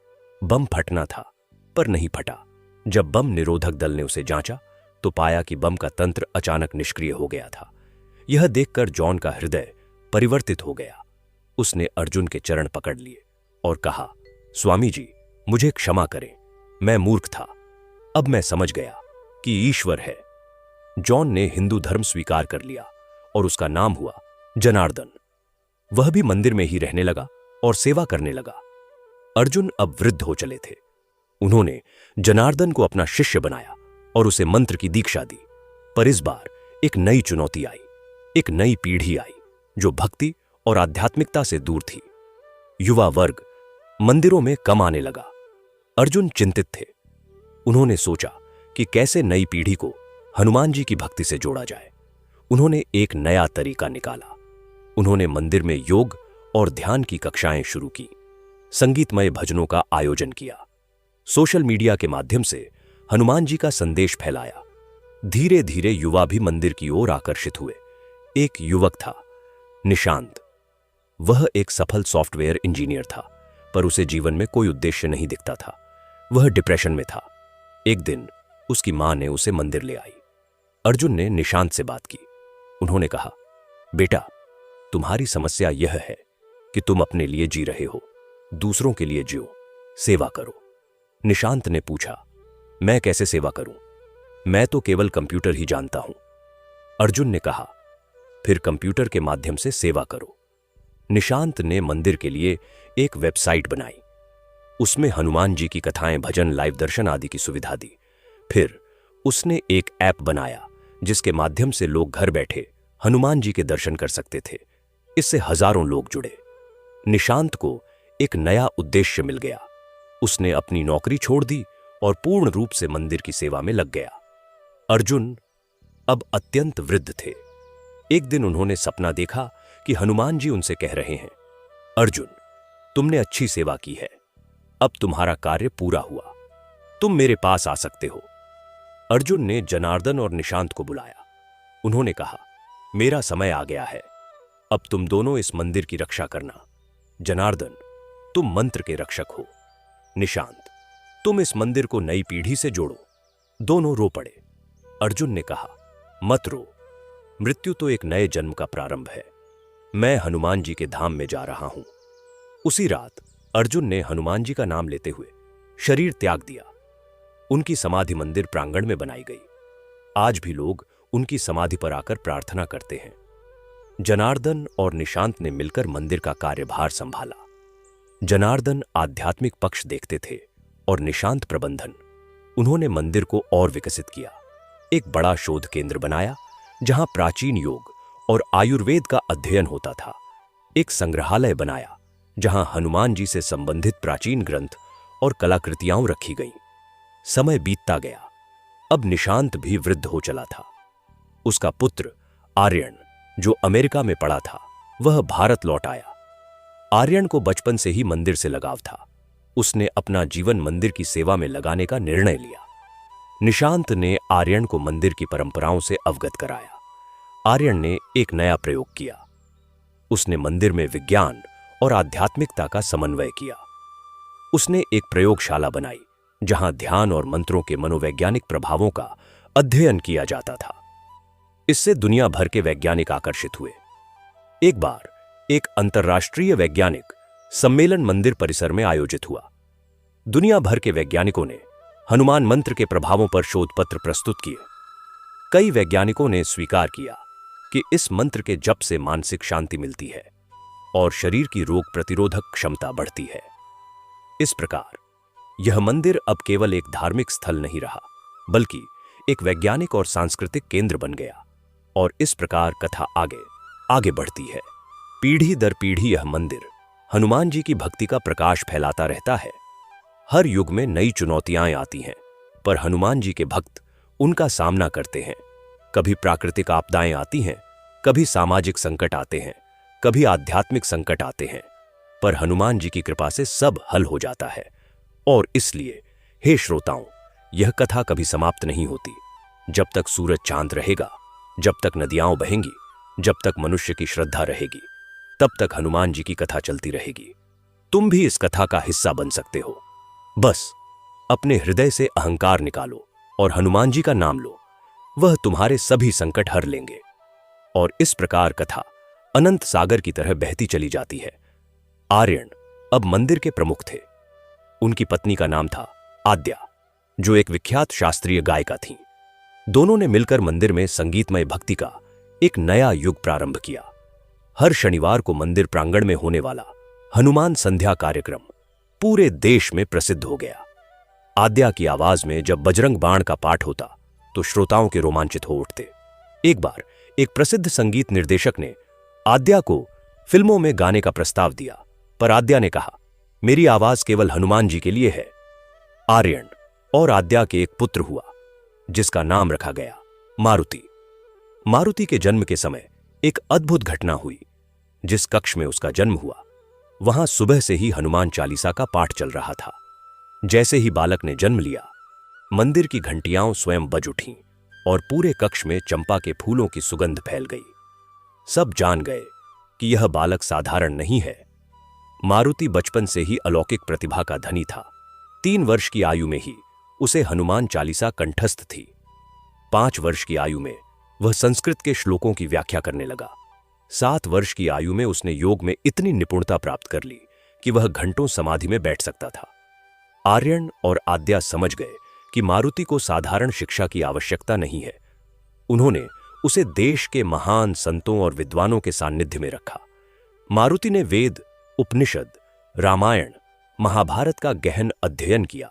बम फटना था, पर नहीं फटा। जब बम निरोधक दल ने उसे जांचा तो पाया कि बम का तंत्र अचानक निष्क्रिय हो गया था। यह देखकर जॉन का हृदय परिवर्तित हो गया। उसने अर्जुन के चरण पकड़ लिए और कहा, स्वामी जी, मुझे क्षमा करें, मैं मूर्ख था। अब मैं समझ गया कि ईश्वर है। जॉन ने हिंदू धर्म स्वीकार कर लिया और उसका नाम हुआ जनार्दन। वह भी मंदिर में ही रहने लगा और सेवा करने लगा। अर्जुन अब वृद्ध हो चले थे। उन्होंने जनार्दन को अपना शिष्य बनाया और उसे मंत्र की दीक्षा दी। पर इस बार एक नई चुनौती आई, एक नई पीढ़ी आई जो भक्ति और आध्यात्मिकता से दूर थी। युवा वर्ग मंदिरों में कम आने लगा। अर्जुन चिंतित थे। उन्होंने सोचा कि कैसे नई पीढ़ी को हनुमान जी की भक्ति से जोड़ा जाए। उन्होंने एक नया तरीका निकाला। उन्होंने मंदिर में योग और ध्यान की कक्षाएं शुरू की, संगीतमय भजनों का आयोजन किया, सोशल मीडिया के माध्यम से हनुमान जी का संदेश फैलाया। धीरे धीरे युवा भी मंदिर की ओर आकर्षित हुए। एक युवक था, निशांत। वह एक सफल सॉफ्टवेयर इंजीनियर था, पर उसे जीवन में कोई उद्देश्य नहीं दिखता था। वह डिप्रेशन में था। एक दिन उसकी मां ने उसे मंदिर ले आई। अर्जुन ने निशांत से बात की। उन्होंने कहा, बेटा, तुम्हारी समस्या यह है कि तुम अपने लिए जी रहे हो, दूसरों के लिए जियो, सेवा करो। निशांत ने पूछा, मैं कैसे सेवा करूं? मैं तो केवल कंप्यूटर ही जानता हूं। अर्जुन ने कहा, फिर कंप्यूटर के माध्यम से सेवा करो। निशांत ने मंदिर के लिए एक वेबसाइट बनाई। उसमें हनुमान जी की कथाएं, भजन, लाइव दर्शन आदि की सुविधा दी। फिर उसने एक ऐप बनाया जिसके माध्यम से लोग घर बैठे हनुमान जी के दर्शन कर सकते थे। इससे हजारों लोग जुड़े। निशांत को एक नया उद्देश्य मिल गया। उसने अपनी नौकरी छोड़ दी और पूर्ण रूप से मंदिर की सेवा में लग गया। अर्जुन अब अत्यंत वृद्ध थे। एक दिन उन्होंने सपना देखा कि हनुमान जी उनसे कह रहे हैं, अर्जुन, तुमने अच्छी सेवा की है, अब तुम्हारा कार्य पूरा हुआ, तुम मेरे पास आ सकते हो। अर्जुन ने जनार्दन और निशांत को बुलाया। उन्होंने कहा, मेरा समय आ गया है, अब तुम दोनों इस मंदिर की रक्षा करना। जनार्दन, तुम मंत्र के रक्षक हो। निशांत, तुम इस मंदिर को नई पीढ़ी से जोड़ो। दोनों रो पड़े। अर्जुन ने कहा, मत रो, मृत्यु तो एक नए जन्म का प्रारंभ है। मैं हनुमान जी के धाम में जा रहा हूं। उसी रात अर्जुन ने हनुमान जी का नाम लेते हुए शरीर त्याग दिया। उनकी समाधि मंदिर प्रांगण में बनाई गई। आज भी लोग उनकी समाधि पर आकर प्रार्थना करते हैं। जनार्दन और निशांत ने मिलकर मंदिर का कार्यभार संभाला। जनार्दन आध्यात्मिक पक्ष देखते थे और निशांत प्रबंधन। उन्होंने मंदिर को और विकसित किया। एक बड़ा शोध केंद्र बनाया जहां प्राचीन योग और आयुर्वेद का अध्ययन होता था। एक संग्रहालय बनाया जहां हनुमान जी से संबंधित प्राचीन ग्रंथ और कलाकृतियां रखी गईं। समय बीतता गया। अब निशांत भी वृद्ध हो चला था। उसका पुत्र आर्यन, जो अमेरिका में पड़ा था, वह भारत लौट आया। आर्यन को बचपन से ही मंदिर से लगाव था। उसने अपना जीवन मंदिर की सेवा में लगाने का निर्णय लिया। निशांत ने आर्यन को मंदिर की परंपराओं से अवगत कराया। आर्यन ने एक नया प्रयोग किया। उसने मंदिर में विज्ञान और आध्यात्मिकता का समन्वय किया। उसने एक प्रयोगशाला बनाई जहां ध्यान और मंत्रों के मनोवैज्ञानिक प्रभावों का अध्ययन किया जाता था। इससे दुनिया भर के वैज्ञानिक आकर्षित हुए। एक बार एक अंतर्राष्ट्रीय वैज्ञानिक सम्मेलन मंदिर परिसर में आयोजित हुआ। दुनिया भर के वैज्ञानिकों ने हनुमान मंत्र के प्रभावों पर शोध पत्र प्रस्तुत किए। कई वैज्ञानिकों ने स्वीकार किया कि इस मंत्र के जप से मानसिक शांति मिलती है और शरीर की रोग प्रतिरोधक क्षमता बढ़ती है। इस प्रकार यह मंदिर अब केवल एक धार्मिक स्थल नहीं रहा, बल्कि एक वैज्ञानिक और सांस्कृतिक केंद्र बन गया। और इस प्रकार कथा आगे आगे बढ़ती है। पीढ़ी दर पीढ़ी यह मंदिर हनुमान जी की भक्ति का प्रकाश फैलाता रहता है। हर युग में नई चुनौतियां आती हैं, पर हनुमान जी के भक्त उनका सामना करते हैं। कभी प्राकृतिक आपदाएं आती हैं, कभी सामाजिक संकट आते हैं, कभी आध्यात्मिक संकट आते हैं, पर हनुमान जी की कृपा से सब हल हो जाता है। और इसलिए हे श्रोताओं, यह कथा कभी समाप्त नहीं होती। जब तक सूरज चांद रहेगा, जब तक नदियां बहेंगी, जब तक मनुष्य की श्रद्धा रहेगी, तब तक हनुमान जी की कथा चलती रहेगी। तुम भी इस कथा का हिस्सा बन सकते हो। बस अपने हृदय से अहंकार निकालो और हनुमान जी का नाम लो, वह तुम्हारे सभी संकट हर लेंगे। और इस प्रकार कथा अनंत सागर की तरह बहती चली जाती है। आर्यन अब मंदिर के प्रमुख थे। उनकी पत्नी का नाम था आद्या, जो एक विख्यात शास्त्रीय गायिका थीं। दोनों ने मिलकर मंदिर में संगीतमय भक्ति का एक नया युग प्रारंभ किया। हर शनिवार को मंदिर प्रांगण में होने वाला हनुमान संध्या कार्यक्रम पूरे देश में प्रसिद्ध हो गया। आद्या की आवाज में जब बजरंग बाण का पाठ होता तो श्रोताओं के रोमांचित हो उठते। एक बार एक प्रसिद्ध संगीत निर्देशक ने आद्या को फिल्मों में गाने का प्रस्ताव दिया, पर आद्या ने कहा, मेरी आवाज केवल हनुमान जी के लिए है। आर्यन और आद्या के एक पुत्र हुआ, जिसका नाम रखा गया मारुति। मारुति के जन्म के समय एक अद्भुत घटना हुई। जिस कक्ष में उसका जन्म हुआ, वहां सुबह से ही हनुमान चालीसा का पाठ चल रहा था। जैसे ही बालक ने जन्म लिया, मंदिर की घंटियां स्वयं बज उठीं और पूरे कक्ष में चंपा के फूलों की सुगंध फैल गई। सब जान गए कि यह बालक साधारण नहीं है। मारुति बचपन से ही अलौकिक प्रतिभा का धनी था। 3 वर्ष की आयु में ही उसे हनुमान चालीसा कंठस्थ थी। 5 वर्ष की आयु में वह संस्कृत के श्लोकों की व्याख्या करने लगा। 7 वर्ष की आयु में उसने योग में इतनी निपुणता प्राप्त कर ली कि वह घंटों समाधि में बैठ सकता था। आर्यन और आद्या समझ गए कि मारुति को साधारण शिक्षा की आवश्यकता नहीं है। उन्होंने उसे देश के महान संतों और विद्वानों के सान्निध्य में रखा। मारुति ने वेद, उपनिषद, रामायण, महाभारत का गहन अध्ययन किया।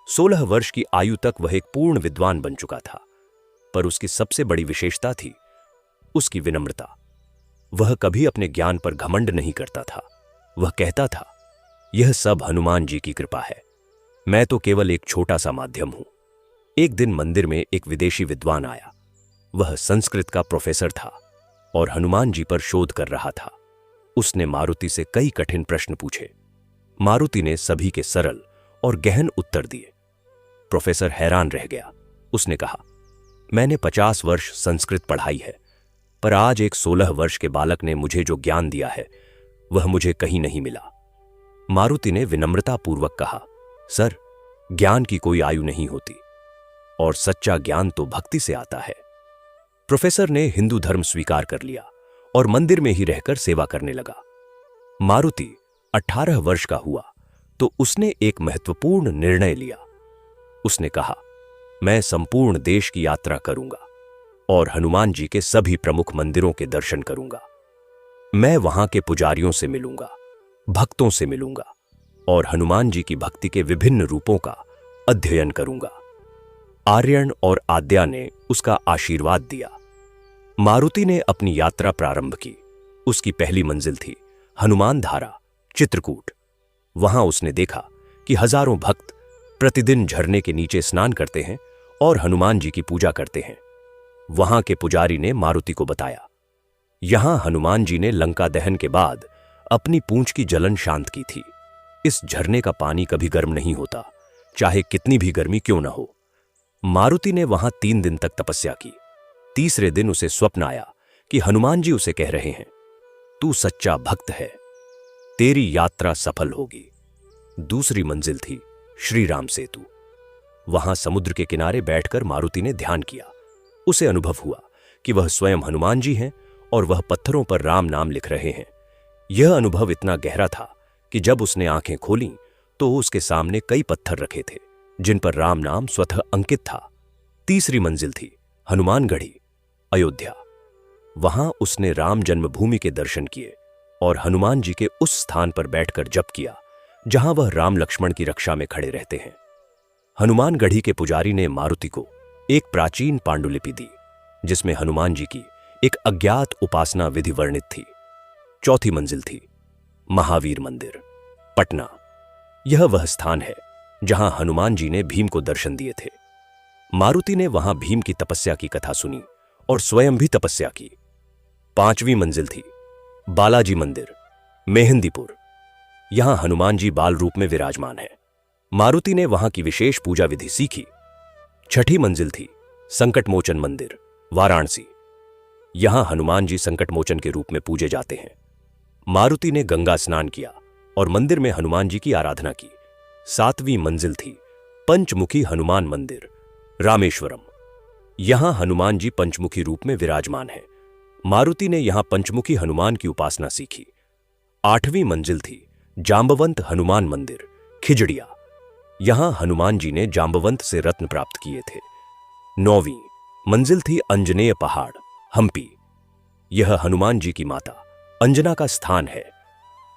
16 वर्ष की आयु तक वह एक पूर्ण विद्वान बन चुका था। पर उसकी सबसे बड़ी विशेषता थी उसकी विनम्रता। वह कभी अपने ज्ञान पर घमंड नहीं करता था। वह कहता था, यह सब हनुमान जी की कृपा है, मैं तो केवल एक छोटा सा माध्यम हूं। एक दिन मंदिर में एक विदेशी विद्वान आया। वह संस्कृत का प्रोफेसर था और हनुमान जी पर शोध कर रहा था। उसने मारुति से कई कठिन प्रश्न पूछे। मारुति ने सभी के सरल और गहन उत्तर दिए। प्रोफेसर हैरान रह गया। उसने कहा, मैंने 50 वर्ष संस्कृत पढ़ाई है, पर आज एक 16 वर्ष के बालक ने मुझे जो ज्ञान दिया है वह मुझे कहीं नहीं मिला। मारुति ने विनम्रतापूर्वक कहा, सर, ज्ञान की कोई आयु नहीं होती और सच्चा ज्ञान तो भक्ति से आता है। प्रोफेसर ने हिंदू धर्म स्वीकार कर लिया और मंदिर में ही रहकर सेवा करने लगा। मारुति 18 वर्ष का हुआ तो उसने एक महत्वपूर्ण निर्णय लिया। उसने कहा, मैं संपूर्ण देश की यात्रा करूंगा और हनुमान जी के सभी प्रमुख मंदिरों के दर्शन करूंगा। मैं वहां के पुजारियों से मिलूंगा, भक्तों से मिलूंगा और हनुमान जी की भक्ति के विभिन्न रूपों का अध्ययन करूंगा। आर्यन और आद्या ने उसका आशीर्वाद दिया। मारुति ने अपनी यात्रा प्रारंभ की। उसकी पहली मंजिल थी हनुमान धारा, चित्रकूट। वहां उसने देखा कि हजारों भक्त प्रतिदिन झरने के नीचे स्नान करते हैं और हनुमान जी की पूजा करते हैं। वहां के पुजारी ने मारुति को बताया, यहां हनुमान जी ने लंका दहन के बाद अपनी पूंछ की जलन शांत की थी। इस झरने का पानी कभी गर्म नहीं होता, चाहे कितनी भी गर्मी क्यों न हो। मारुति ने वहां 3 दिन तक तपस्या की। तीसरे दिन उसे स्वप्न आया कि हनुमान जी उसे कह रहे हैं, तू सच्चा भक्त है, तेरी यात्रा सफल होगी। दूसरी मंजिल थी श्री राम सेतु। वहां समुद्र के किनारे बैठकर मारुति ने ध्यान किया। उसे अनुभव हुआ कि वह स्वयं हनुमान जी हैं और वह पत्थरों पर राम नाम लिख रहे हैं। यह अनुभव इतना गहरा था कि जब उसने आंखें खोलीं तो उसके सामने कई पत्थर रखे थे जिन पर राम नाम स्वतः अंकित था। तीसरी मंजिल थी हनुमानगढ़ी, अयोध्या। वहां उसने राम जन्मभूमि के दर्शन किए और हनुमान जी के उस स्थान पर बैठकर जप किया जहां वह राम लक्ष्मण की रक्षा में खड़े रहते हैं। हनुमानगढ़ी के पुजारी ने मारुति को एक प्राचीन पांडुलिपि दी जिसमें हनुमान जी की एक अज्ञात उपासना विधि वर्णित थी। चौथी मंजिल थी महावीर मंदिर, पटना। यह वह स्थान है जहां हनुमान जी ने भीम को दर्शन दिए थे। मारुति ने वहां भीम की तपस्या की कथा सुनी और स्वयं भी तपस्या की। 5वीं मंजिल थी बालाजी मंदिर, मेहंदीपुर। यहां हनुमान जी बाल रूप में विराजमान है। मारुति ने वहां की विशेष पूजा विधि सीखी। 6ठी मंजिल थी संकटमोचन मंदिर, वाराणसी। यहां हनुमान जी संकटमोचन के रूप में पूजे जाते हैं। मारुति ने गंगा स्नान किया और मंदिर में हनुमान जी की आराधना की। 7वीं मंजिल थी पंचमुखी हनुमान मंदिर, रामेश्वरम। यहां हनुमान जी पंचमुखी रूप में विराजमान हैं। मारुति ने यहां पंचमुखी हनुमान की उपासना सीखी। 8वीं मंजिल थी जांबवंत हनुमान मंदिर, खिजड़िया। यहां हनुमान जी ने जांबवंत से रत्न प्राप्त किए थे। 9वीं मंजिल थी अंजनेय पहाड़, हम्पी। यह हनुमान जी की माता अंजना का स्थान है।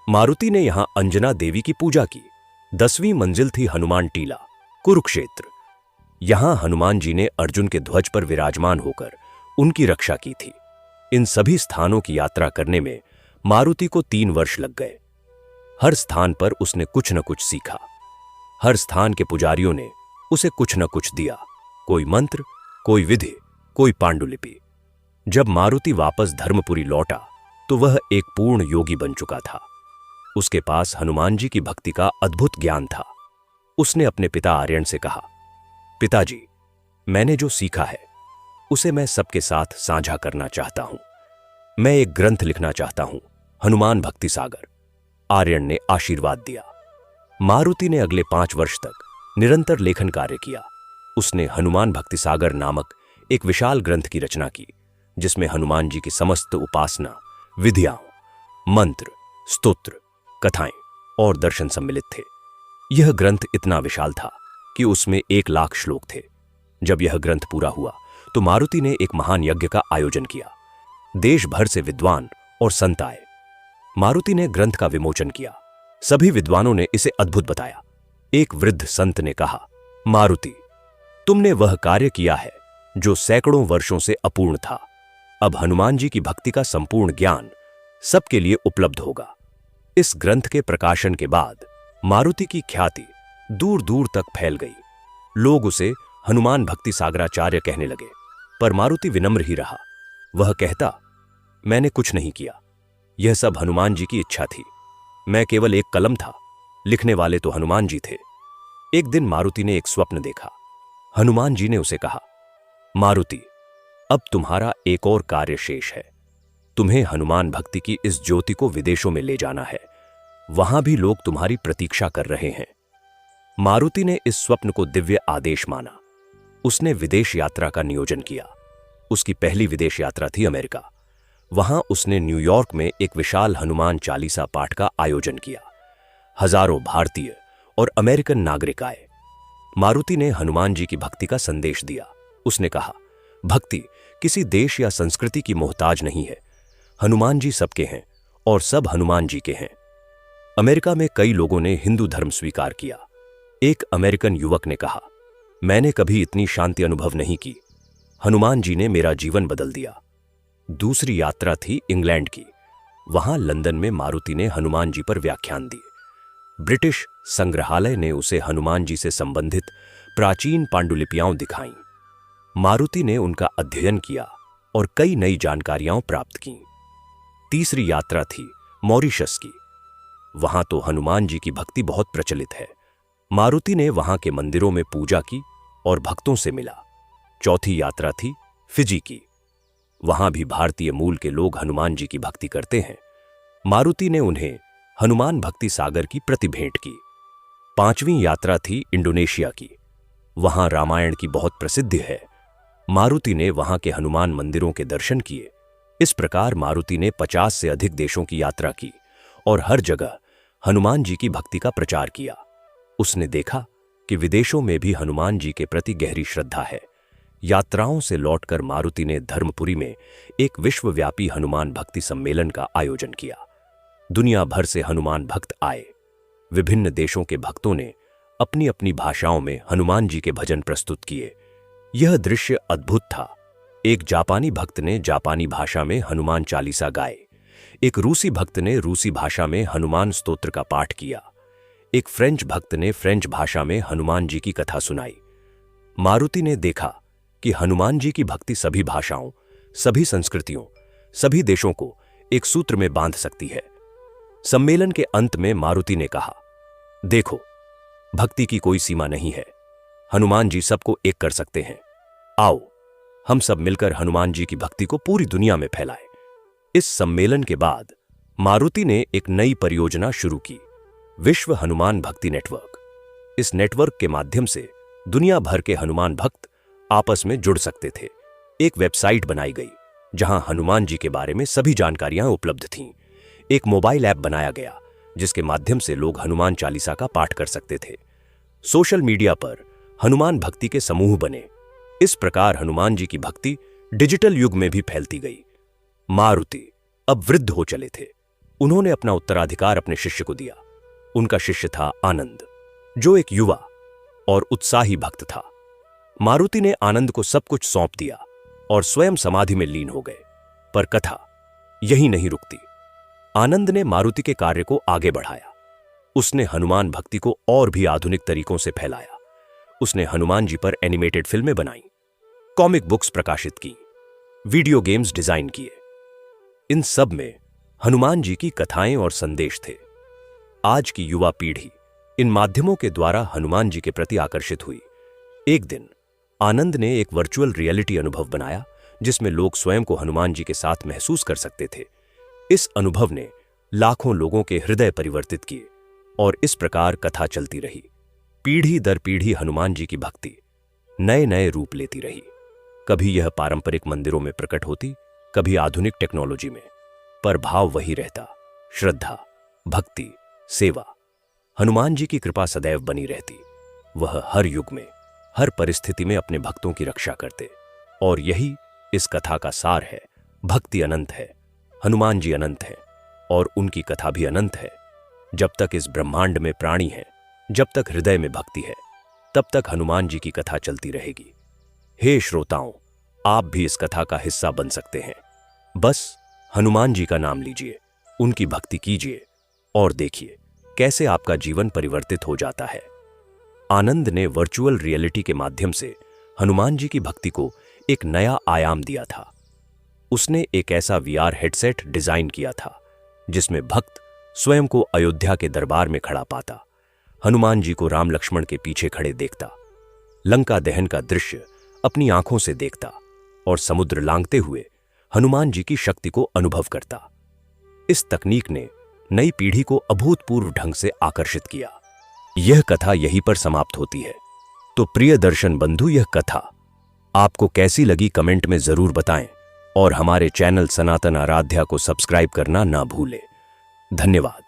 मारुति ने यहां अंजना देवी की पूजा की। 10वीं मंजिल थी हनुमान टीला, कुरुक्षेत्र। यहां हनुमान जी ने अर्जुन के ध्वज पर विराजमान होकर उनकी रक्षा की थी। इन सभी स्थानों की यात्रा करने में मारुति को 3 वर्ष लग गए। हर स्थान पर उसने कुछ न कुछ सीखा। हर स्थान के पुजारियों ने उसे कुछ न कुछ दिया, कोई मंत्र, कोई विधि, कोई पांडुलिपि। जब मारुति वापस धर्मपुरी लौटा तो वह एक पूर्ण योगी बन चुका था। उसके पास हनुमान जी की भक्ति का अद्भुत ज्ञान था। उसने अपने पिता आर्यन से कहा, पिताजी, मैंने जो सीखा है उसे मैं सबके साथ साझा करना चाहता हूं। मैं एक ग्रंथ लिखना चाहता हूं, हनुमान भक्ति सागर। आर्यन ने आशीर्वाद दिया। मारुति ने अगले 5 वर्ष तक निरंतर लेखन कार्य किया। उसने हनुमान भक्ति सागर नामक एक विशाल ग्रंथ की रचना की, जिसमें हनुमान जी की समस्त उपासना, विधियां, मंत्र, स्तोत्र, कथाएं और दर्शन सम्मिलित थे। यह ग्रंथ इतना विशाल था कि उसमें 1 लाख श्लोक थे। जब यह ग्रंथ पूरा हुआ तो मारुति ने एक महान यज्ञ का आयोजन किया। देश भर से विद्वान और संत आए। मारुति ने ग्रंथ का विमोचन किया। सभी विद्वानों ने इसे अद्भुत बताया। एक वृद्ध संत ने कहा, मारुति, तुमने वह कार्य किया है जो सैकड़ों वर्षों से अपूर्ण था। अब हनुमान जी की भक्ति का संपूर्ण ज्ञान सबके लिए उपलब्ध होगा। इस ग्रंथ के प्रकाशन के बाद मारुति की ख्याति दूर दूर तक फैल गई। लोग उसे हनुमान भक्ति सागराचार्य कहने लगे। पर मारुति विनम्र ही रहा। वह कहता, मैंने कुछ नहीं किया, यह सब हनुमान जी की इच्छा थी। मैं केवल एक कलम था, लिखने वाले तो हनुमान जी थे। एक दिन मारुति ने एक स्वप्न देखा। हनुमान जी ने उसे कहा, मारुति, अब तुम्हारा एक और कार्य शेष है। तुम्हें हनुमान भक्ति की इस ज्योति को विदेशों में ले जाना है। वहां भी लोग तुम्हारी प्रतीक्षा कर रहे हैं। मारुति ने इस स्वप्न को दिव्य आदेश माना। उसने विदेश यात्रा का नियोजन किया। उसकी पहली विदेश यात्रा थी अमेरिका। वहां उसने न्यूयॉर्क में एक विशाल हनुमान चालीसा पाठ का आयोजन किया। हजारों भारतीय और अमेरिकन नागरिक आए। मारुति ने हनुमान जी की भक्ति का संदेश दिया। उसने कहा, भक्ति किसी देश या संस्कृति की मोहताज नहीं है। हनुमान जी सबके हैं और सब हनुमान जी के हैं। अमेरिका में कई लोगों ने हिंदू धर्म स्वीकार किया। एक अमेरिकन युवक ने कहा, मैंने कभी इतनी शांति अनुभव नहीं की। हनुमान जी ने मेरा जीवन बदल दिया। दूसरी यात्रा थी इंग्लैंड की। वहां लंदन में मारुति ने हनुमान जी पर व्याख्यान दिए। ब्रिटिश संग्रहालय ने उसे हनुमान जी से संबंधित प्राचीन पांडुलिपियां दिखाईं। मारुति ने उनका अध्ययन किया और कई नई जानकारियां प्राप्त की। तीसरी यात्रा थी मॉरिशस की। वहां तो हनुमान जी की भक्ति बहुत प्रचलित है। मारुति ने वहां के मंदिरों में पूजा की और भक्तों से मिला। चौथी यात्रा थी फिजी की। वहां भी भारतीय मूल के लोग हनुमान जी की भक्ति करते हैं। मारुति ने उन्हें हनुमान भक्ति सागर की प्रति भेंट की। 5वीं यात्रा थी इंडोनेशिया की। वहां रामायण की बहुत प्रसिद्धि है। मारुति ने वहां के हनुमान मंदिरों के दर्शन किए। इस प्रकार मारुति ने 50 से अधिक देशों की यात्रा की और हर जगह हनुमान जी की भक्ति का प्रचार किया। उसने देखा कि विदेशों में भी हनुमान जी के प्रति गहरी श्रद्धा है। यात्राओं से लौटकर मारुति ने धर्मपुरी में एक विश्वव्यापी हनुमान भक्ति सम्मेलन का आयोजन किया। दुनिया भर से हनुमान भक्त आए। विभिन्न देशों के भक्तों ने अपनी अपनी भाषाओं में हनुमान जी के भजन प्रस्तुत किए। यह दृश्य अद्भुत था। एक जापानी भक्त ने जापानी भाषा में हनुमान चालीसा गाए। एक रूसी भक्त ने रूसी भाषा में हनुमान स्तोत्र का पाठ किया। एक फ्रेंच भक्त ने फ्रेंच भाषा में हनुमान जी की कथा सुनाई। मारुति ने देखा कि हनुमान जी की भक्ति सभी भाषाओं, सभी संस्कृतियों, सभी देशों को एक सूत्र में बांध सकती है। सम्मेलन के अंत में मारुति ने कहा, देखो, भक्ति की कोई सीमा नहीं है। हनुमान जी सबको एक कर सकते हैं। आओ, हम सब मिलकर हनुमान जी की भक्ति को पूरी दुनिया में फैलाएं। इस सम्मेलन के बाद मारुति ने एक नई परियोजना शुरू की, विश्व हनुमान भक्ति नेटवर्क। इस नेटवर्क के माध्यम से दुनिया भर के हनुमान भक्त आपस में जुड़ सकते थे। एक वेबसाइट बनाई गई जहां हनुमान जी के बारे में सभी जानकारियां उपलब्ध थीं। एक मोबाइल ऐप बनाया गया जिसके माध्यम से लोग हनुमान चालीसा का पाठ कर सकते थे। सोशल मीडिया पर हनुमान भक्ति के समूह बने। इस प्रकार हनुमान जी की भक्ति डिजिटल युग में भी फैलती गई। मारुति अब वृद्ध हो चले थे। उन्होंने अपना उत्तराधिकार अपने शिष्य को दिया। उनका शिष्य था आनंद, जो एक युवा और उत्साही भक्त था। मारुति ने आनंद को सब कुछ सौंप दिया और स्वयं समाधि में लीन हो गए। पर कथा यही नहीं रुकती। आनंद ने मारुति के कार्य को आगे बढ़ाया। उसने हनुमान भक्ति को और भी आधुनिक तरीकों से फैलाया। उसने हनुमान जी पर एनिमेटेड फिल्में बनाई, कॉमिक बुक्स प्रकाशित की, वीडियो गेम्स डिजाइन किए। इन सब में हनुमान जी की कथाएं और संदेश थे। आज की युवा पीढ़ी इन माध्यमों के द्वारा हनुमान जी के प्रति आकर्षित हुई। एक दिन आनंद ने एक वर्चुअल रियलिटी अनुभव बनाया जिसमें लोग स्वयं को हनुमान जी के साथ महसूस कर सकते थे। इस अनुभव ने लाखों लोगों के हृदय परिवर्तित किए और इस प्रकार कथा चलती रही। पीढ़ी दर पीढ़ी हनुमान जी की भक्ति नए नए रूप लेती रही। कभी यह पारंपरिक मंदिरों में प्रकट होती, कभी आधुनिक टेक्नोलॉजी में, पर भाव वही रहता, श्रद्धा, भक्ति, सेवा। हनुमान जी की कृपा सदैव बनी रहती। वह हर युग में, हर परिस्थिति में अपने भक्तों की रक्षा करते। और यही इस कथा का सार है। भक्ति अनंत है, हनुमान जी अनंत है और उनकी कथा भी अनंत है। जब तक इस ब्रह्मांड में प्राणी है, जब तक हृदय में भक्ति है, तब तक हनुमान जी की कथा चलती रहेगी। हे श्रोताओं, आप भी इस कथा का हिस्सा बन सकते हैं। बस हनुमान जी का नाम लीजिए, उनकी भक्ति कीजिए और देखिए कैसे आपका जीवन परिवर्तित हो जाता है। आनंद ने वर्चुअल रियलिटी के माध्यम से हनुमान जी की भक्ति को एक नया आयाम दिया था। उसने एक ऐसा VR हेडसेट डिजाइन किया था जिसमें भक्त स्वयं को अयोध्या के दरबार में खड़ा पाता, हनुमान जी को राम लक्ष्मण के पीछे खड़े देखता, लंका दहन का दृश्य अपनी आंखों से देखता और समुद्र लांघते हुए हनुमान जी की शक्ति को अनुभव करता। इस तकनीक ने नई पीढ़ी को अभूतपूर्व ढंग से आकर्षित किया। यह कथा यहीं पर समाप्त होती है। तो प्रिय दर्शन बंधु, यह कथा आपको कैसी लगी कमेंट में जरूर बताएं और हमारे चैनल सनातन आराध्या को सब्सक्राइब करना ना भूलें। धन्यवाद।